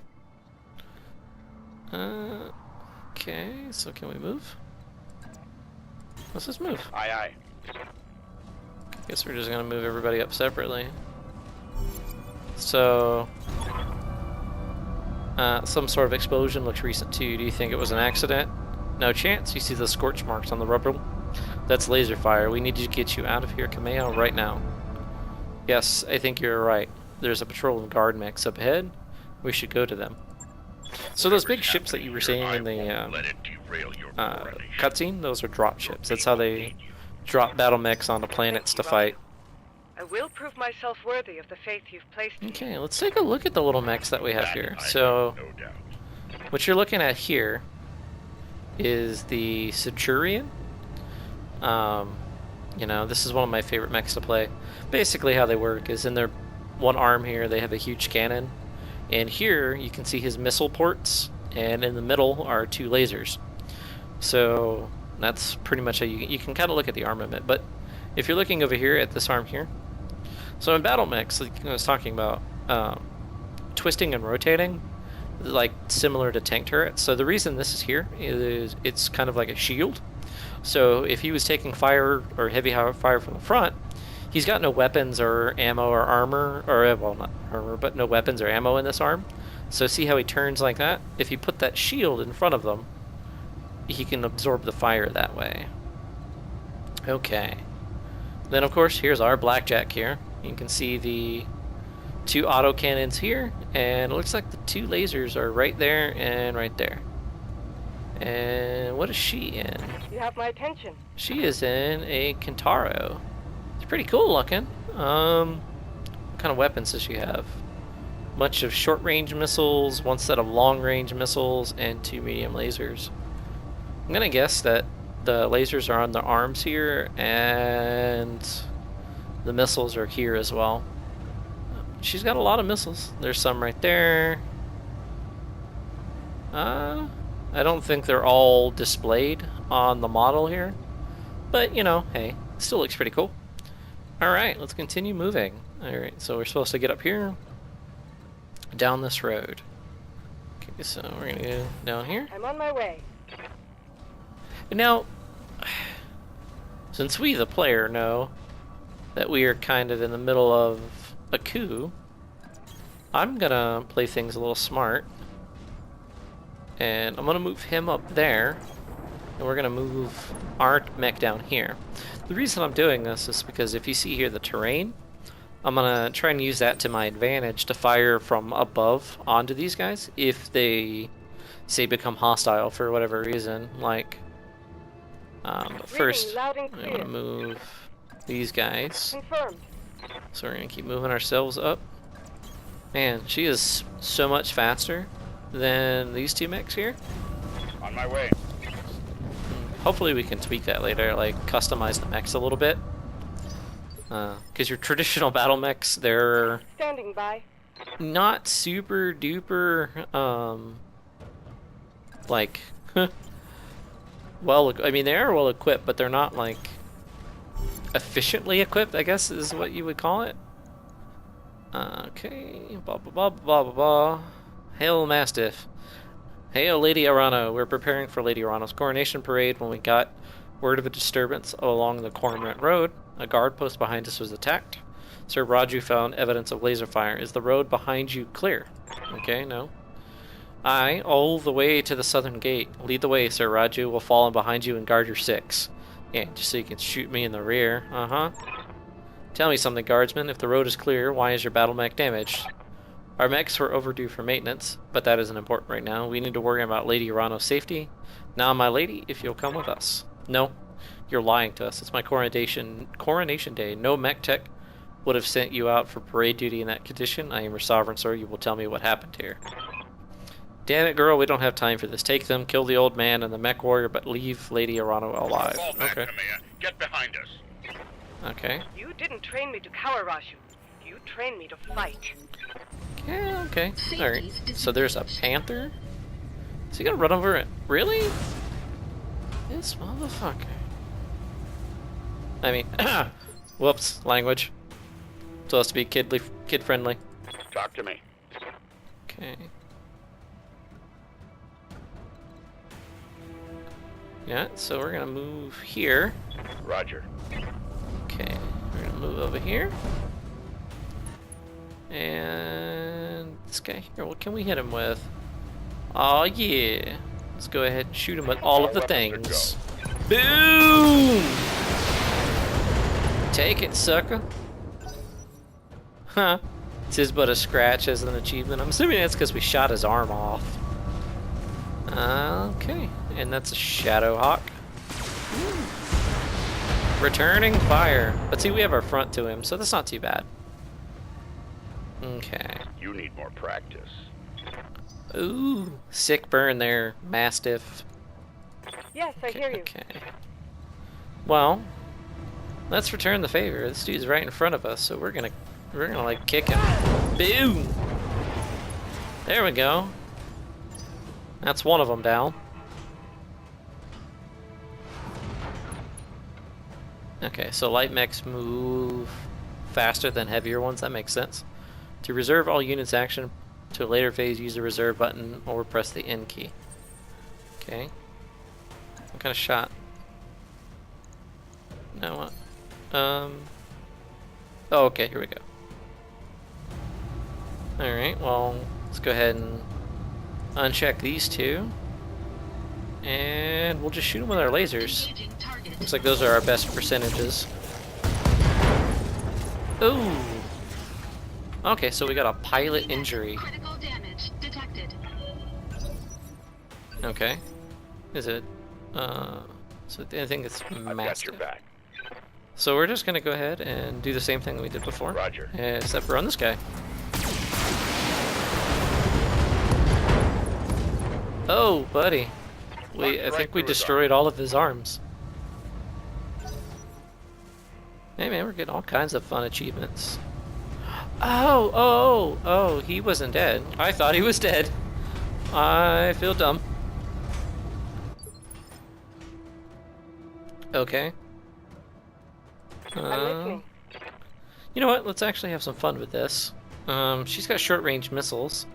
S2: Okay, so can we move? Let's just move.
S4: Aye, aye.
S2: Guess we're just gonna move everybody up separately. So, some sort of explosion looks recent too. Do you think it was an accident? No chance. You see the scorch marks on the rubber? That's laser fire. We need to get you out of here, Kameo, right now. Yes, I think you're right. There's a patrol of guard mechs up ahead. We should go to them. So those big ships that you were seeing in the
S4: Let it derail your coronation.
S2: cutscene, those are drop ships. That's how they drop battle mechs onto planets to fight.
S5: I will prove myself worthy of the faith you've placed in me.
S2: Okay, let's take a look at the little mechs that we have
S4: That
S2: here.
S4: I
S2: So,
S4: have no doubt.
S2: what you're looking at here is the Centurion. You know, this is one of my favorite mechs to play. Basically how they work is in their one arm here, they have a huge cannon. And here, you can see his missile ports, and in the middle are 2 lasers. So, that's pretty much how you can kind of look at the armament. But if you're looking over here at this arm here, so in battle mechs, like I was talking about, twisting and rotating, like similar to tank turrets. So the reason this is here is it's kind of like a shield. So if he was taking fire or heavy fire from the front, he's got no weapons or ammo or armor, or well, not armor, but no weapons or ammo in this arm. So see how he turns like that? If you put that shield in front of them, he can absorb the fire that way. Okay. Then of course, here's our blackjack here. You can see the 2 auto cannons here, and it looks like the 2 lasers are right there and right there. And what is she in?
S5: You have my attention.
S2: She is in a Kintaro. It's pretty cool looking. What kind of weapons does she have? Much of short-range missiles, 1 set of long-range missiles, and 2 medium lasers. I'm gonna guess that the lasers are on the arms here, and the missiles are here as well. She's got a lot of missiles. There's some right there. I don't think they're all displayed on the model here, but you know, hey, it still looks pretty cool. Alright, let's continue moving. Alright, so we're supposed to get up here, down this road. Okay, so we're gonna go down here.
S5: I'm on my way.
S2: Now, since we, the player, know that we are kind of in the middle of a coup, I'm gonna play things a little smart. And I'm gonna move him up there, and we're gonna move our mech down here. The reason I'm doing this is because if you see here the terrain, I'm gonna try and use that to my advantage to fire from above onto these guys if they, say, become hostile for whatever reason. Like, but first,
S5: loud and
S2: I'm
S5: clear.
S2: gonna move these guys.
S5: Confirmed.
S2: So we're gonna keep moving ourselves up. Man, she is so much faster than these 2 mechs here.
S4: On my way.
S2: Hopefully we can tweak that later, like customize the mechs a little bit. Because your traditional battle mechs, they're
S5: Standing by.
S2: not super duper, like, well, I mean, they are well equipped, but they're not, like, efficiently equipped, I guess is what you would call it. Okay, blah, blah, blah, blah, blah, blah. Hail Mastiff. Hail Lady Arano. We're preparing for Lady Arano's coronation parade when we got word of a disturbance along the Cormorant Road. A guard post behind us was attacked. Sir Raju found evidence of laser fire. Is the road behind you clear? Okay, no. Aye, all the way to the southern gate. Lead the way, Sir Raju. We'll fall in behind you and guard your 6. Yeah, just so you can shoot me in the rear. Uh-huh. Tell me something, guardsman. If the road is clear, why is your battle mech damaged? Our mechs were overdue for maintenance, but that isn't important right now. We need to worry about Lady Urano's safety. Now, my lady, if you'll come with us. No, you're lying to us. It's my coronation day. No mech tech would have sent you out for parade duty in that condition. I am your sovereign, sir. You will tell me what happened here. Damn it, girl, we don't have time for this. Take them, kill the old man and the mech warrior, but leave Lady Urano alive.
S4: Fall back,
S2: Okay.
S4: Kamea. Get behind us.
S2: Okay.
S5: You didn't train me to cower, Raju. You trained me to fight.
S2: Yeah, okay. Alright. So there's a panther? Is he gonna run over it? Really? This motherfucker. I mean, whoops, language. Supposed to be kid friendly.
S4: Talk to me.
S2: Okay. Yeah, so we're gonna move here.
S4: Roger.
S2: Okay, we're gonna move over here. And this guy here, what can we hit him with? Oh yeah. Let's go ahead and shoot him with all of the things. Boom! Take it, sucker. Huh. This is but a scratch as an achievement. I'm assuming that's because we shot his arm off. Okay, and that's a Shadow Hawk. Returning fire. But see, we have our front to him, so that's not too bad. Okay.
S4: You need more practice.
S2: Ooh, sick burn there, Mastiff.
S5: Yes, I hear you.
S2: Okay. Well, let's return the favor. This dude's right in front of us, so we're gonna like kick him. Boom! There we go. That's one of them down. Okay, so light mechs move faster than heavier ones. That makes sense. To reserve all units' action to a later phase, use the reserve button or press the N key. Okay. What kind of shot? Now what? Oh, okay, here we go. Alright, well, let's go ahead and uncheck these two. And we'll just shoot them with our lasers.
S3: Engaging target.
S2: Looks like those are our best percentages. Ooh! Okay, so we got a pilot injury.
S3: Critical damage detected.
S2: Okay. Is it, so I think it's
S4: I've got your
S2: massive.
S4: back.
S2: So we're just gonna go ahead and do the same thing that we did before.
S4: Roger.
S2: Except for on this guy. Oh, buddy. I think we destroyed all of his arms. Hey man, we're getting all kinds of fun achievements. Oh, he wasn't dead. I thought he was dead. I feel dumb. Okay.
S5: I'm listening.
S2: You know what? Let's actually have some fun with this. She's got short-range missiles,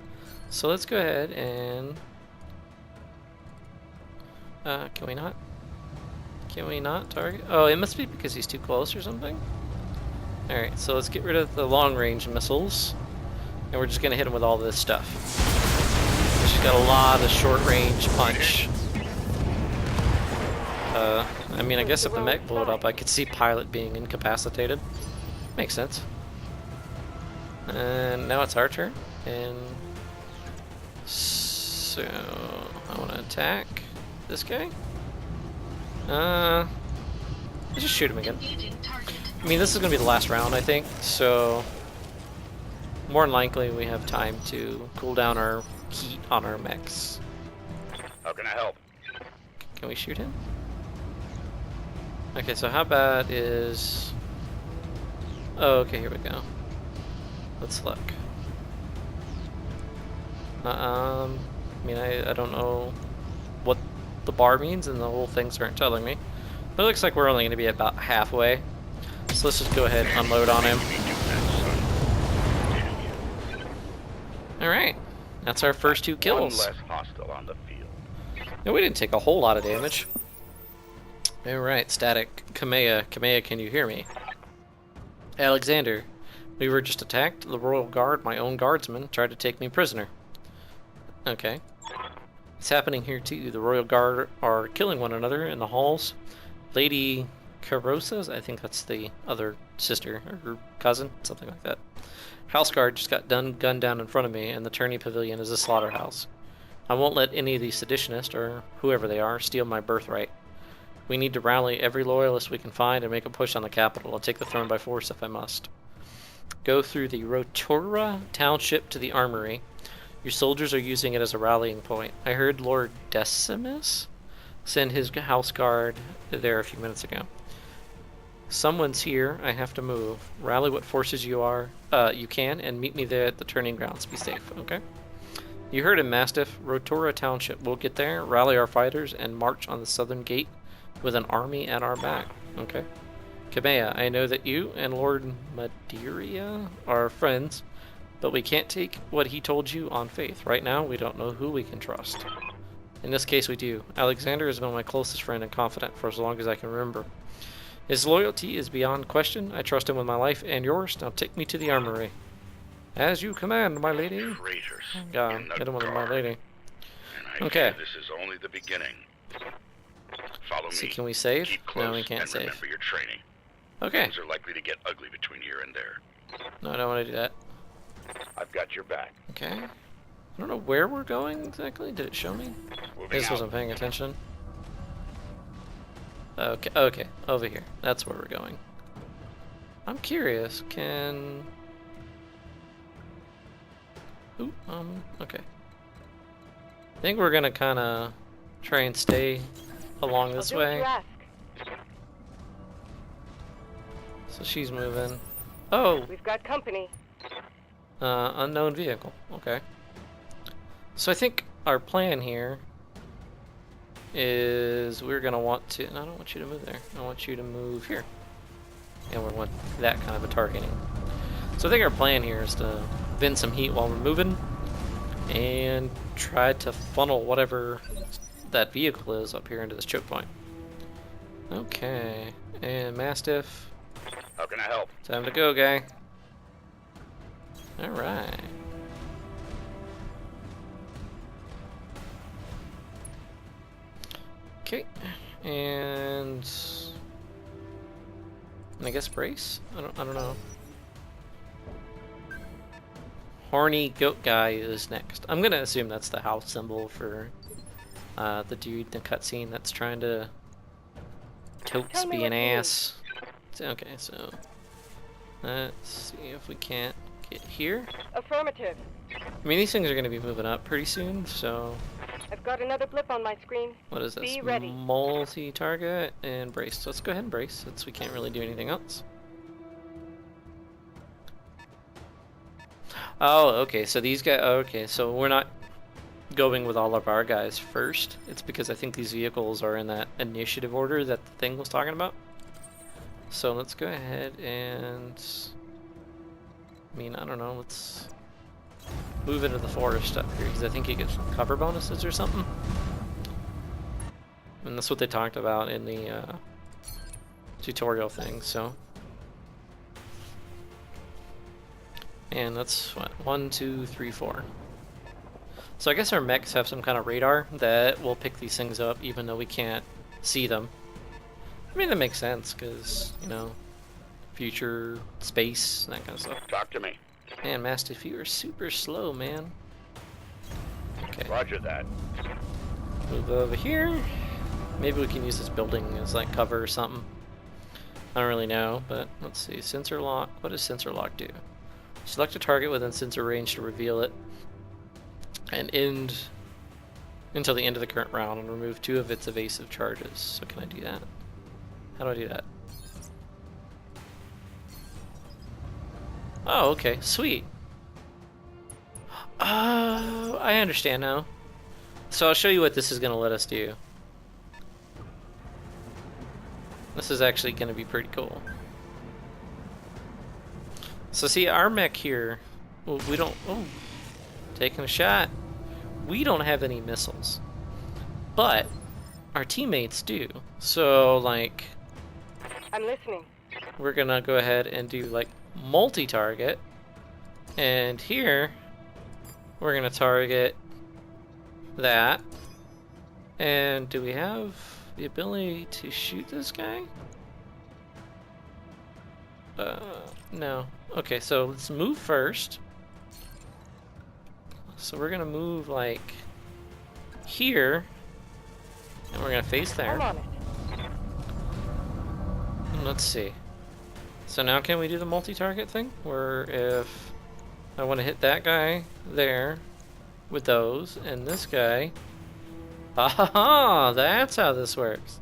S2: so let's go ahead and. Can we not? Can we not target? Oh, it must be because he's too close or something. All right, so let's get rid of the long-range missiles, and we're just gonna hit him with all this stuff. She's got a lot of short-range punch. I mean, I guess if the mech blew it up, I could see Pilot being incapacitated. Makes sense. And now it's our turn. And so I want to attack this guy. Let's just shoot him again.
S3: Engaging target.
S2: I mean, this is going to be the last round, I think. So more than likely, we have time to cool down our heat on our mechs.
S4: How can I help?
S2: Can we shoot him? Okay, so how bad is... Oh, okay, here we go. Let's look. I mean, I don't know what the bar means, and the whole things aren't telling me. But it looks like we're only going to be about halfway. So let's just go ahead and unload on him. Alright, that's our first 2 kills.
S4: One less hostile on the field.
S2: No, we didn't take a whole lot of damage. Alright, static. Kamea. Kamea, can you hear me? Alexander, we were just attacked. The Royal Guard, my own guardsmen, tried to take me prisoner. Okay. It's happening here too. The Royal Guard are killing one another in the halls. Lady Carosa's, I think that's the other sister or cousin, something like that. House Guard just got gunned down in front of me, and the tourney pavilion is a slaughterhouse. I won't let any of these seditionists, or whoever they are, steal my birthright. We need to rally every loyalist we can find and make a push on the capital and take the throne by force if I must. Go through the Rotorua township to the armory. Your soldiers are using it as a rallying point. I heard Lord Decimus send his house guard there a few minutes ago. Someone's here. I have to move. Rally what forces you can, and meet me there at the turning grounds. Be safe, okay? You heard him, Mastiff. Rotorua Township. We'll get there, rally our fighters, and march on the southern gate with an army at our back, okay? Kamea, I know that you and Lord Madeira are friends, but we can't take what he told you on faith. Right now, we don't know who we can trust. In this case, we do. Alexander has been my closest friend and confidant for as long as I can remember. His loyalty is beyond question. I trust him with my life and yours. Now take me to the armory. As you command, my lady.
S4: Traitors.
S2: Yeah,
S4: in the
S2: hit him with my
S4: guard.
S2: lady.
S4: And I
S2: Okay.
S4: fear this is only the beginning. Follow
S2: See,
S4: me.
S2: can we save?
S4: Keep close
S2: No, we can't
S4: and
S2: save.
S4: remember your training.
S2: Okay.
S4: Things are likely to get ugly between here and there.
S2: No, I don't want to do that.
S4: I've got your back.
S2: Okay. I don't know where we're going exactly. Did it show me? I
S4: Moving
S2: just
S4: out.
S2: wasn't paying attention. Okay, okay, over here. That's where we're going. I'm curious, can... Ooh, okay. I think we're gonna kinda try and stay along this
S5: I'll do what
S2: way.
S5: you ask.
S2: So she's moving. Oh,
S5: We've got company.
S2: unknown vehicle. Okay. So I think our plan here is we're gonna want to. No, I don't want you to move there. I want you to move here. And we want that kind of a targeting. So I think our plan here is to vent some heat while we're moving and try to funnel whatever that vehicle is up here into this choke point. Okay. And Mastiff.
S4: How can I help?
S2: Time to go, guy. Alright. Okay. And I guess brace? I don't know. Horny goat guy is next. I'm gonna assume that's the house symbol for the dude in the cutscene that's trying to totes
S5: Tell me
S2: be
S5: what
S2: an
S5: you need.
S2: ass. Okay, so let's see if we can't get here.
S5: Affirmative.
S2: I mean, these things are gonna be moving up pretty soon, so
S5: I've got another blip on my screen.
S2: what is this?
S5: Be ready.
S2: Multi-target and brace. So let's go ahead and brace since we can't really do anything else. Oh, okay. So these guys. Okay, so we're not going with all of our guys first. It's because I think these vehicles are in that initiative order that the thing was talking about. So let's go ahead and. I mean, I don't know. Let's move into the forest up here because I think you get some cover bonuses or something. And that's what they talked about in the tutorial thing. So. And that's what, 1, 2, 3, 4. So I guess our mechs have some kind of radar that will pick these things up even though we can't see them. I mean, that makes sense because, you know, future, space, that kind of stuff.
S4: Talk to me.
S2: Man, Mastiff, you are super slow, man. Okay,
S4: Roger that.
S2: move over here. Maybe we can use this building as like cover or something. I don't really know, but let's see. Sensor lock. What does sensor lock do? Select a target within sensor range to reveal it, and end until the end of the current round, and remove 2 of its evasive charges. So can I do that? How do I do that? Oh, okay, sweet. I understand now. So I'll show you what this is gonna let us do. This is actually gonna be pretty cool. So see, our mech here, well, we don't, oh, taking a shot. We don't have any missiles, but our teammates do. So like,
S5: I'm listening.
S2: we're gonna go ahead and do like multi-target, and here we're gonna target that, And do we have the ability to shoot this guy? No. Okay, so let's move first. So we're gonna move like here, and we're gonna face there.
S5: I'm on it.
S2: Let's see. So now can we do the multi-target thing? Where if I want to hit that guy there with those, and this guy... Aha! That's how this works.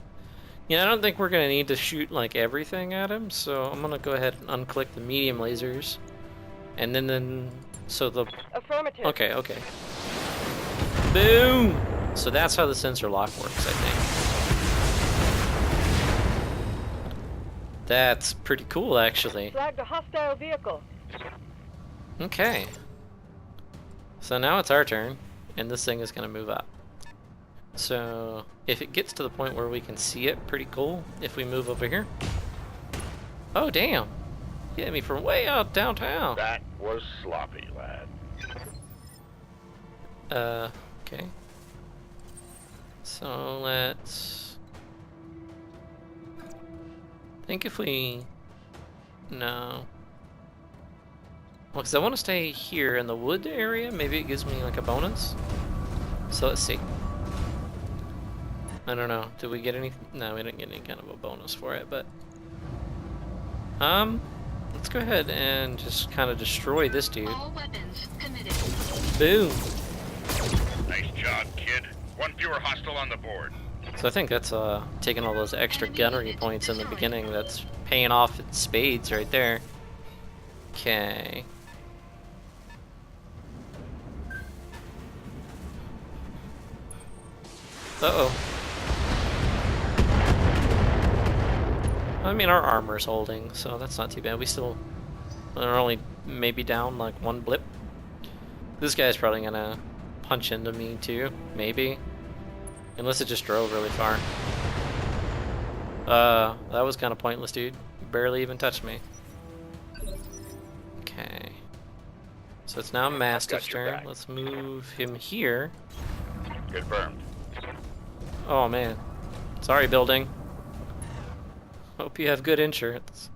S2: Yeah, I don't think we're going to need to shoot like everything at him, so I'm going to go ahead and unclick the medium lasers. And then so the...
S5: Affirmative.
S2: Okay, okay. Boom! So that's how the sensor lock works, I think. That's pretty cool, actually.
S5: Flagged a hostile vehicle.
S2: Okay. So now it's our turn, and this thing is going to move up. So if it gets to the point where we can see it, pretty cool. If we move over here. Oh, damn. You hit me from way out downtown.
S4: That was sloppy, lad.
S2: Okay. So let's... I think if we... No. Well, because I want to stay here in the wood area. Maybe it gives me like a bonus. So let's see. I don't know. Did we get any? No, we didn't get any kind of a bonus for it, but... Let's go ahead and just kind of destroy this dude.
S3: All weapons committed.
S2: Boom!
S4: Nice job, kid. One fewer hostile on the board.
S2: So I think that's taking all those extra gunnery points in the beginning. That's paying off its spades right there. Okay. Uh-oh. I mean, our armor's holding, so that's not too bad. We still are only maybe down like one blip. This guy's probably gonna punch into me too, maybe. Unless it just drove really far. That was kind of pointless, dude. You barely even touched me. Okay. So it's now Mastiff's
S4: Got your
S2: turn.
S4: back.
S2: Let's move him here.
S4: Confirmed.
S2: Oh man. Sorry, building. Hope you have good insurance.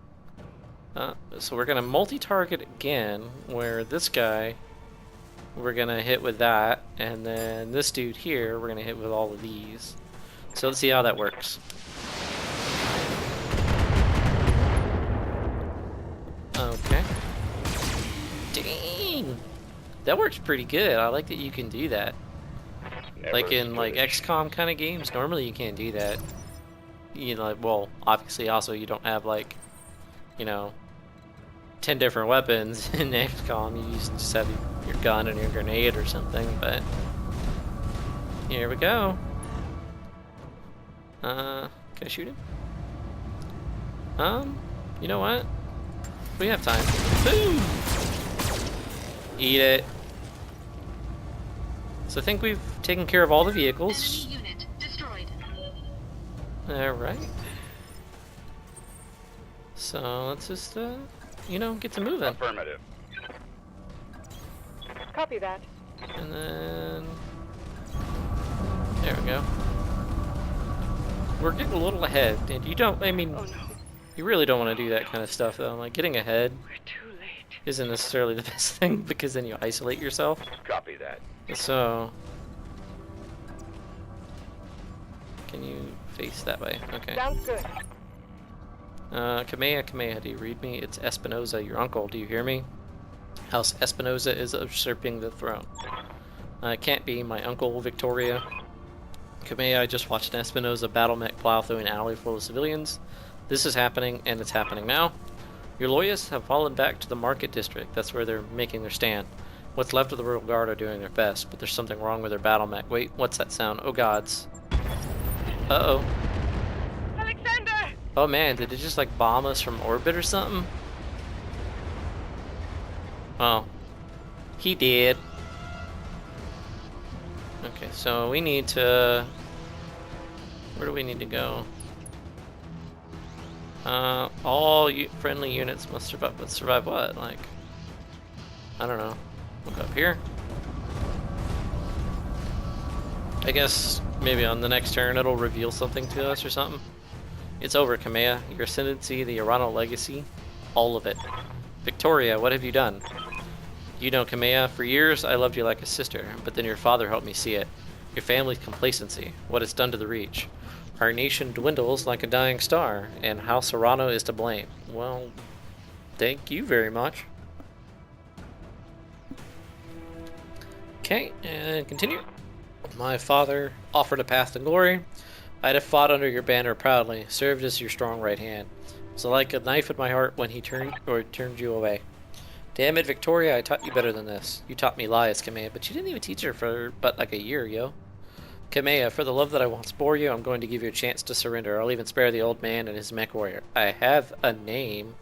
S2: So we're gonna multi-target again, where this guy we're gonna hit with that, and then this dude here we're gonna hit with all of these. So let's see how that works. Okay. Dang! That works pretty good. I like that you can do that. Like in like XCOM kind of games, normally you can't do that. You know, well, obviously also you don't have like, you know, 10 different weapons in XCOM. You just have your gun and your grenade or something, but here we go. Can I shoot him? You know what? We have time. Boom! Eat it. So I think we've taken care of all the vehicles.
S3: Enemy unit destroyed.
S2: Alright. So let's just, you know, get to moving.
S4: Affirmative.
S5: Copy that.
S2: And then... There we go. We're getting a little ahead, and you don't, I mean,
S5: Oh no,
S2: you really don't want to do that kind of stuff, though. Like, getting ahead
S5: we're too late.
S2: isn't necessarily the best thing, because then you isolate yourself.
S4: Copy that.
S2: So... Can you face that way? Okay.
S5: Sounds good.
S2: Kamea, do you read me? It's Espinosa, your uncle. Do you hear me? House Espinosa is usurping the throne. It can't be my uncle, Victoria. Kamea, I just watched an Espinosa battle mech plow through an alley full of civilians. This is happening, and it's happening now. Your loyalists have fallen back to the market district. That's where they're making their stand. What's left of the Royal Guard are doing their best, but there's something wrong with their battle mech. Wait, what's that sound? Oh gods. Uh-oh.
S5: Alexander!
S2: Oh man, did it just like bomb us from orbit or something? Oh. He did. Okay, so we need to... Where do we need to go? All friendly units must survive. But survive what? Like... I don't know. Look up here. I guess maybe on the next turn it'll reveal something to us or something. It's over, Kamea. Your ascendancy, the Arano legacy, all of it. Victoria, what have you done? You know, Kamea, for years I loved you like a sister, but then your father helped me see it. Your family's complacency, what it's done to the Reach. Our nation dwindles like a dying star, and House Arano is to blame. Well, thank you very much. Okay, and continue. My father offered a path to glory. I'd have fought under your banner proudly, served as your strong right hand. So like a knife in my heart when he turned you away. Damn it, Victoria, I taught you better than this. You taught me lies, Kamea, but you didn't even teach her for but like a year, yo. Kamea, for the love that I once bore you, I'm going to give you a chance to surrender. I'll even spare the old man and his mech warrior. I have a name.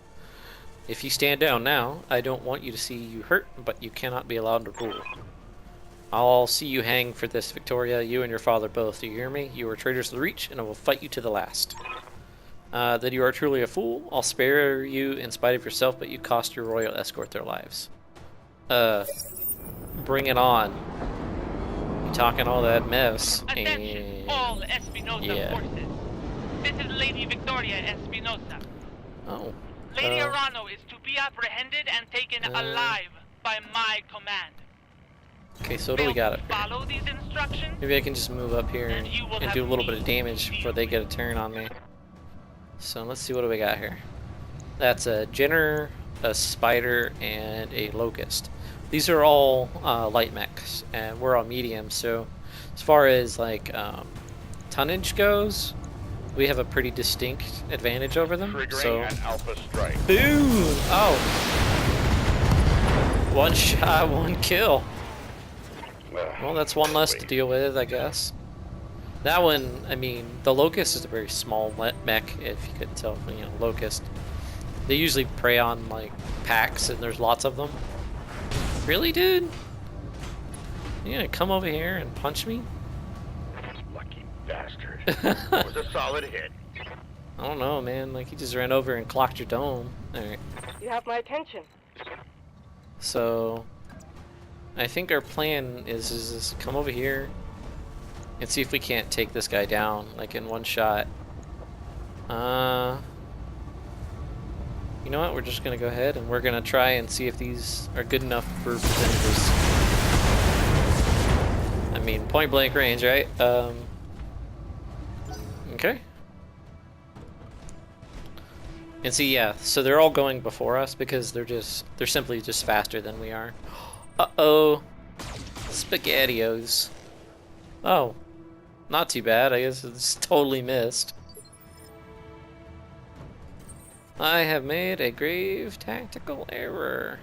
S2: If you stand down now, I don't want you to see you hurt, but you cannot be allowed to rule. I'll see you hang for this, Victoria, you and your father both. Do you hear me? You are traitors to the Reach, and I will fight you to the last. That you are truly a fool. I'll spare you in spite of yourself, but you cost your royal escort their lives. Bring it on. You talking all that mess.
S7: Attention, all Espinosa forces. This is Lady Victoria Espinosa.
S2: Oh.
S7: Lady Arano is to be apprehended and taken alive by my command.
S2: Okay, so what do we got up here?
S7: Follow these instructions.
S2: Maybe I can just move up here and do a little bit of damage before they get a turn on me. So let's see, what do we got here? That's a Jenner, a Spider, and a Locust. These are all light mechs, and we're all medium, so as far as like tonnage goes, we have a pretty distinct advantage over them. So
S4: Triggering an Alpha strike.
S2: boom! Oh! One shot, one kill. Well, that's one less to deal with, I guess. That one, I mean, the Locust is a very small mech, if you couldn't tell, you know, Locust. They usually prey on, like, packs, and there's lots of them. Really, dude? You gonna come over here and punch me?
S4: Lucky bastard. It was a solid hit.
S2: I don't know, man. Like, he just ran over and clocked your dome. Alright.
S5: You have my attention.
S2: So, I think our plan is come over here and see if we can't take this guy down, like in one shot. You know what? We're just gonna go ahead and we're gonna try and see if these are good enough for percentages. I mean, point blank range, right? Okay. And see, yeah, so they're all going before us because they're simply just faster than we are. Uh-oh. SpaghettiOs. Oh. Not too bad. I guess it's totally missed. I have made a grave tactical error.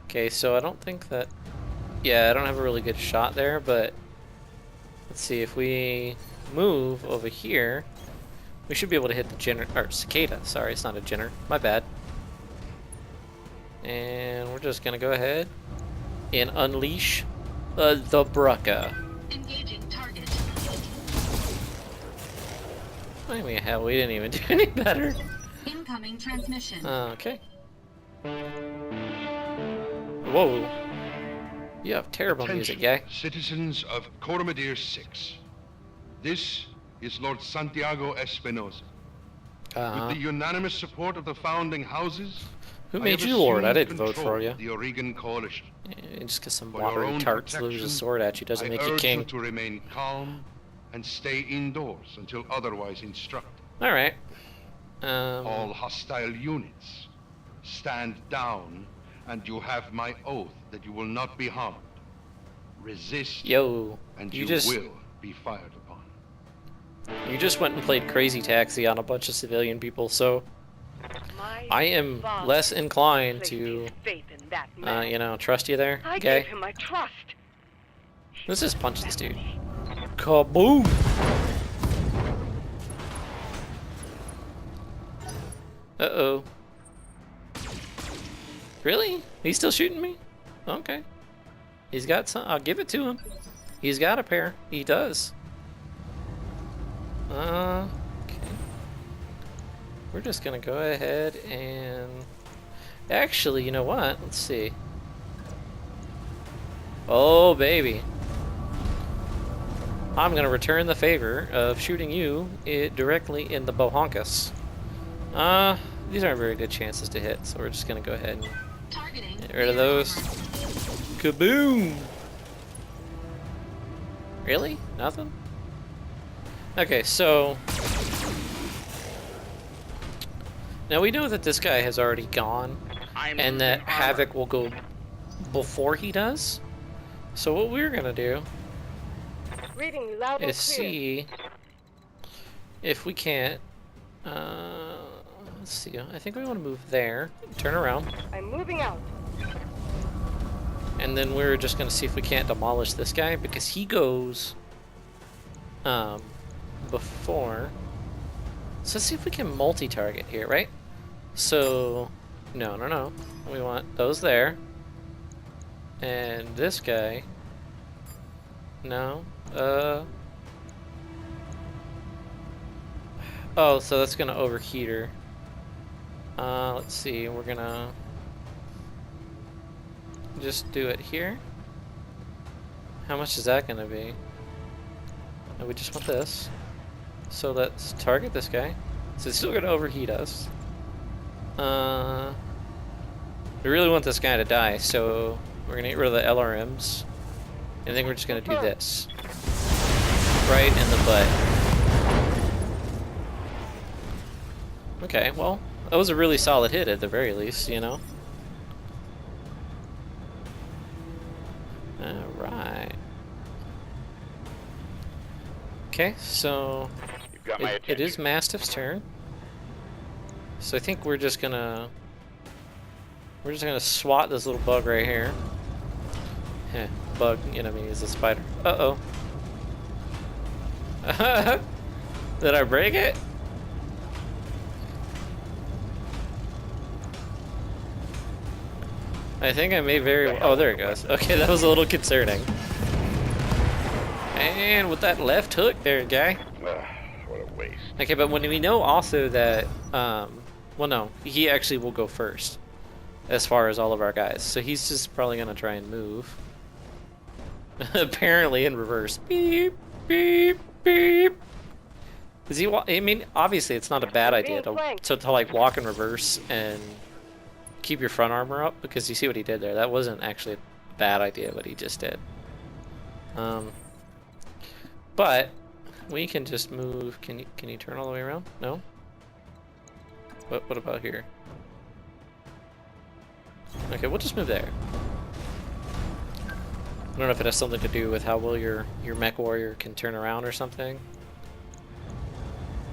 S2: Okay, so I don't think that... Yeah, I don't have a really good shot there, but... Let's see, if we move over here, we should be able to hit the Jenner... Or Cicada, sorry, it's not a Jenner. My bad. And we're just gonna go ahead and unleash the Brucka.
S3: Engaging target.
S2: I mean, hell, we didn't even do any better.
S3: Incoming transmission.
S2: Okay. Whoa. You have terrible music, guy.
S6: Citizens of Coromadir 6. This is Lord Santiago Espinosa. With the unanimous support of the founding houses,
S2: Who
S6: I
S2: made
S6: have
S2: you Lord? I
S6: assumed
S2: didn't vote
S6: control
S2: for you.
S6: of the Oregon Coalition.
S2: Just because some
S6: For your
S2: watery
S6: own
S2: tart throws a
S6: protection,
S2: sword at you doesn't
S6: I
S2: make you
S6: urge
S2: king.
S6: you to remain calm and stay indoors until otherwise instructed.
S2: Alright.
S6: All hostile units, stand down, and you have my oath that you will not be harmed. Resist,
S2: Yo,
S6: and
S2: you
S6: you
S2: just
S6: will be fired upon.
S2: went and played Crazy Taxi on a bunch of civilian people, so
S5: My
S2: I am
S5: father
S2: less inclined
S5: placed
S2: to,
S5: his faith in that man.
S2: you know, trust you there.
S5: I
S2: Okay,
S5: gave him my trust.
S2: let's just punch this dude. Kaboom! Uh-oh. Really? He's still shooting me? Okay. He's got some. I'll give it to him. He's got a pair. He does. Okay. We're just gonna go ahead and... Actually, you know what? Let's see. Oh, baby. I'm gonna return the favor of shooting you directly in the bohonkus. These aren't very good chances to hit, so we're just gonna go ahead and
S3: Targeting.
S2: get rid of those. Kaboom! Really? Nothing? Okay, so now we know that this guy has already gone, and that Havoc will go before he does. So what we're gonna do
S5: Reading you loud and
S2: is
S5: clear.
S2: see if we can't. Let's see. I think we want to move there. Turn around,
S5: I'm moving out.
S2: and then we're just gonna see if we can't demolish this guy because he goes before. So let's see if we can multi-target here, right? So no. We want those there, and this guy. No. Oh, so that's gonna overheat her. Let's see, we're gonna just do it here. How much is that gonna be? No, we just want this. So let's target this guy. So it's still gonna overheat us. We really want this guy to die, so we're gonna get rid of the LRMs. I think we're just gonna do this. Right in the butt. Okay, well, that was a really solid hit at the very least, you know? Alright. Okay, so
S4: You've got my
S2: it
S4: attention.
S2: is Mastiff's turn. So I think we're just gonna swat this little bug right here. Heh, bug, enemy is a spider. Uh-oh. Did I break it? I think I may very well. Oh, there it goes. Okay, that was a little concerning. And with that left hook there, guy.
S4: What a waste.
S2: Okay, but when we know also that, well, no, he actually will go first as far as all of our guys. So he's just probably gonna try and move. Apparently in reverse. Beep, beep, beep. Does he? I mean, obviously it's not a bad idea to like walk in reverse and keep your front armor up, because you see what he did there. That wasn't actually a bad idea what he just did. But we can just move. Can you turn all the way around? No. What about here? Okay, we'll just move there. I don't know if it has something to do with how well your mech warrior can turn around or something.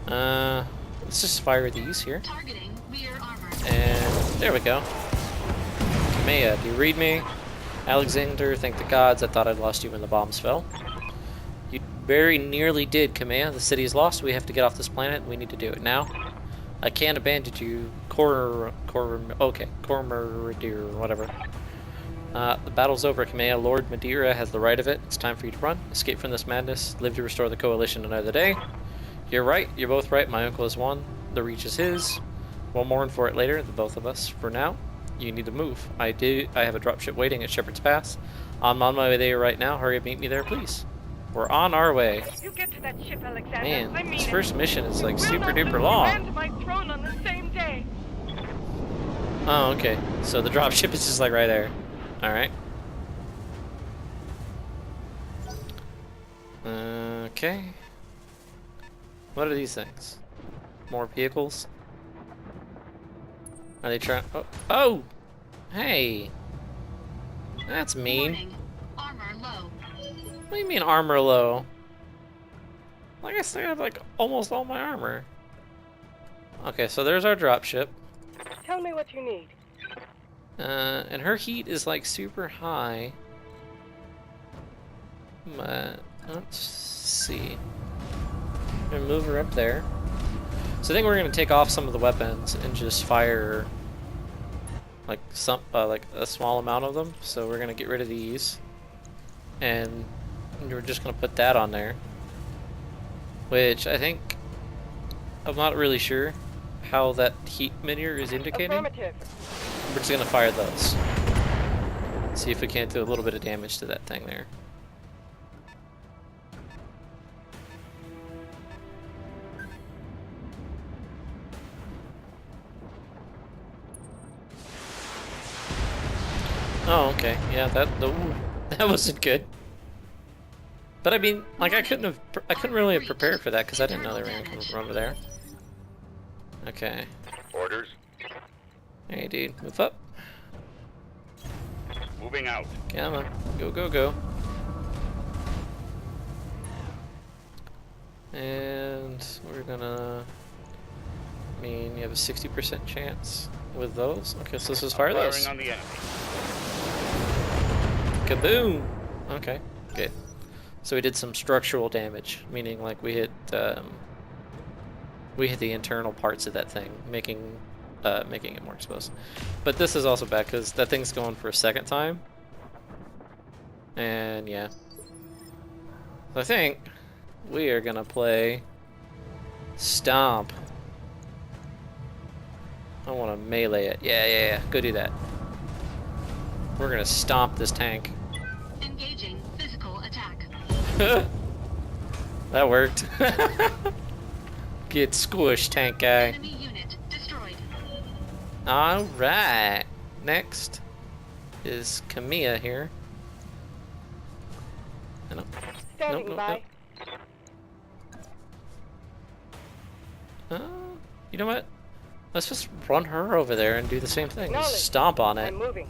S2: Let's just fire these here.
S3: Targeting rear armor.
S2: And there we go. Kamea, do you read me? Alexander, thank the gods, I thought I'd lost you when the bombs fell. You very nearly did, Kamea. The city is lost. We have to get off this planet. We need to do it now. I can't abandon you, Cormordir, whatever. The battle's over, Kamea. Lord Madeira has the right of it. It's time for you to run. Escape from this madness. Live to restore the Coalition another day. You're right. You're both right. My uncle has won. The Reach is his. We'll mourn for it later, the both of us. For now, you need to move. I have a dropship waiting at Shepherd's Pass. I'm on my way there right now. Hurry up, meet me there, please. We're on our way.
S5: You get to that ship, Alexander. I
S2: Man,
S5: mean
S2: this
S5: it.
S2: first mission is like
S5: Will
S2: super
S5: not
S2: duper
S5: lose
S2: long.
S5: and my throne on the same day.
S2: Oh, okay. So the dropship is just like right there. Alright. Okay. What are these things? More vehicles? Are they trying? Oh! Oh! Hey! That's mean.
S3: Warning. Armor low.
S2: What do you mean armor low? Like I still have like almost all my armor. Okay, so there's our dropship.
S5: Tell me what you need.
S2: And her heat is like super high. But let's see. I'm gonna move her up there. So I think we're gonna take off some of the weapons and just fire like like a small amount of them. So we're gonna get rid of these, and we're just gonna put that on there. Which I think, I'm not really sure how that heat meter is indicating.
S5: Affirmative.
S2: We're just gonna fire those. See if we can't do a little bit of damage to that thing there. Okay, yeah, ooh, that wasn't good. But I mean, like I couldn't really have prepared for that because I didn't know they were gonna come from over there. Okay.
S4: Orders.
S2: Hey, dude, move up.
S4: Moving out.
S2: Come on, go, go, go. And we're gonna. I mean, you have a 60% chance with those. Okay, so let's just fire those.
S4: Firing on the enemy.
S2: Kaboom! Okay, good. So we did some structural damage, meaning like we hit the internal parts of that thing, making it more exposed. But this is also bad because that thing's going for a second time. And yeah. So I think we are gonna play Stomp. I want to melee it. Yeah. Go do that. We're gonna stomp this tank.
S3: Engaging physical attack.
S2: That worked. Get squished, tank guy.
S3: Enemy unit destroyed.
S2: Alright. Next is Kamiya here. No.
S5: Standing
S2: Nope.
S5: by.
S2: You know what? Let's just run her over there and do the same thing.
S5: Knowledge.
S2: Just stomp on it.
S5: I'm moving.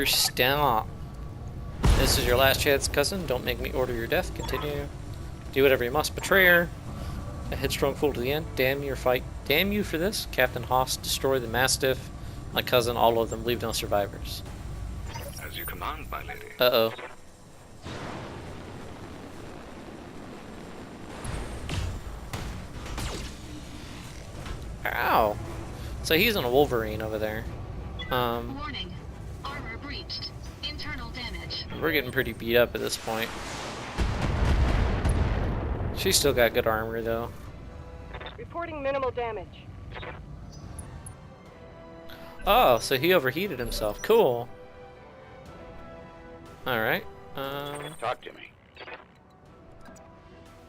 S2: Stomp. This is your last chance, cousin. Don't make me order your death. Continue. Do whatever you must. Betrayer. A headstrong fool to the end. Damn your fight. Damn you for this. Captain Haas, destroy the Mastiff. My cousin, all of them. Leave no survivors.
S4: As you command, my lady.
S2: Uh-oh. Ow. So he's on a Wolverine over there.
S3: Warning. Armor breached. Internal damage.
S2: We're getting pretty beat up at this point. She's still got good armor though.
S5: Reporting minimal damage.
S2: Oh, so he overheated himself. Cool. Alright.
S4: Talk to me.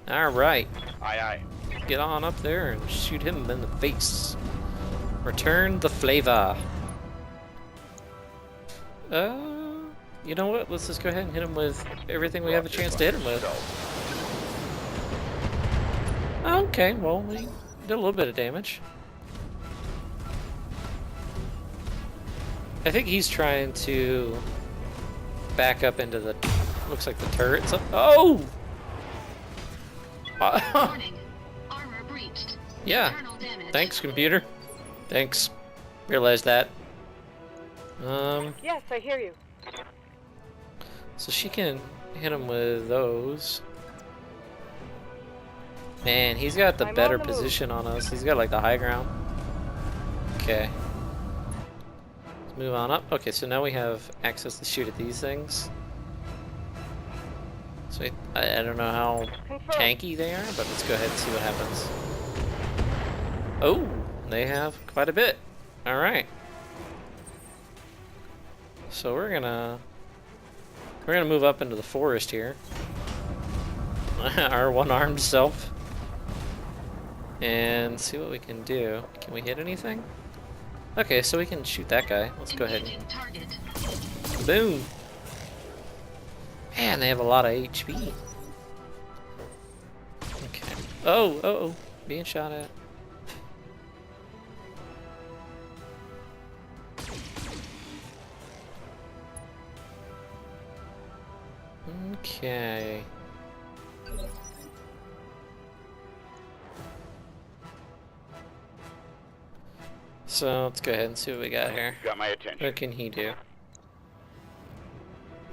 S2: Alright.
S4: Aye, aye.
S2: Get on up there and shoot him in the face. Return the flavor. You know what? Let's just go ahead and hit him with everything we have a chance to hit him with. Okay, well, we did a little bit of damage. I think he's trying to back up into the, looks like the turrets. Oh!
S3: Warning. Armor breached.
S2: Yeah.
S3: Internal damage.
S2: Thanks, computer. Thanks. Realized that.
S5: Yes, I hear you.
S2: So she can hit him with those. Man, he's got the
S5: I'm
S2: better
S5: on the move.
S2: position on us. He's got like the high ground. Okay. Let's move on up. Okay, so now we have access to shoot at these things. So I don't know how
S5: Confirmed.
S2: tanky they are, but let's go ahead and see what happens. Oh, they have quite a bit. All right. So we're gonna move up into the forest here. Our one-armed self. And see what we can do. Can we hit anything? Okay, so we can shoot that guy. Let's go ahead
S3: Engaging target.
S2: and boom. Man, they have a lot of HP. Okay. Oh, being shot at. Okay. So let's go ahead and see what we got here.
S4: Got my attention.
S2: What can he do?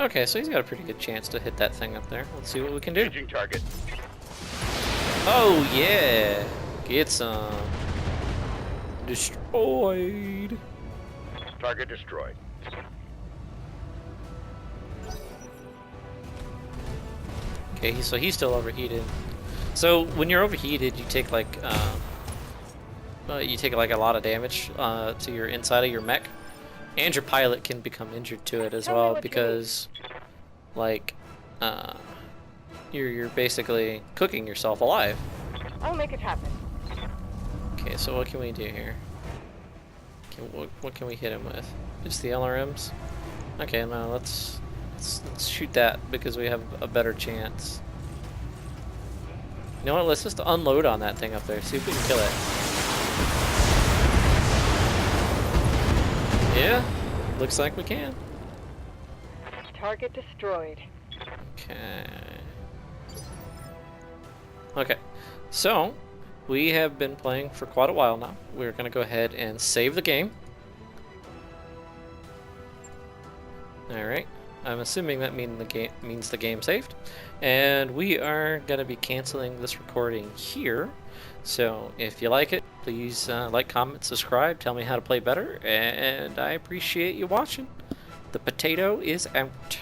S2: Okay, so he's got a pretty good chance to hit that thing up there. Let's see what we can do.
S4: Changing target.
S2: Oh yeah! Get some. Destroyed.
S4: Target destroyed.
S2: Okay, so he's still overheated. So when you're overheated, you take like a lot of damage to your inside of your mech, and your pilot can become injured to it as
S5: Tell me
S2: well
S5: what you
S2: because, like, you're basically cooking yourself alive.
S5: I'll make it happen.
S2: Okay, so what can we do here? Okay, what can we hit him with? Just the LRMs? Okay, no, let's shoot that because we have a better chance. You know what? Let's just unload on that thing up there. See if we can kill it. Yeah, looks like we can.
S5: Target destroyed.
S2: Okay. Okay, so we have been playing for quite a while now. We're going to go ahead and save the game. Alright, I'm assuming that means the game saved. And we are going to be canceling this recording here. So if you like it, please like, comment, subscribe, tell me how to play better, and I appreciate you watching. The potato is out.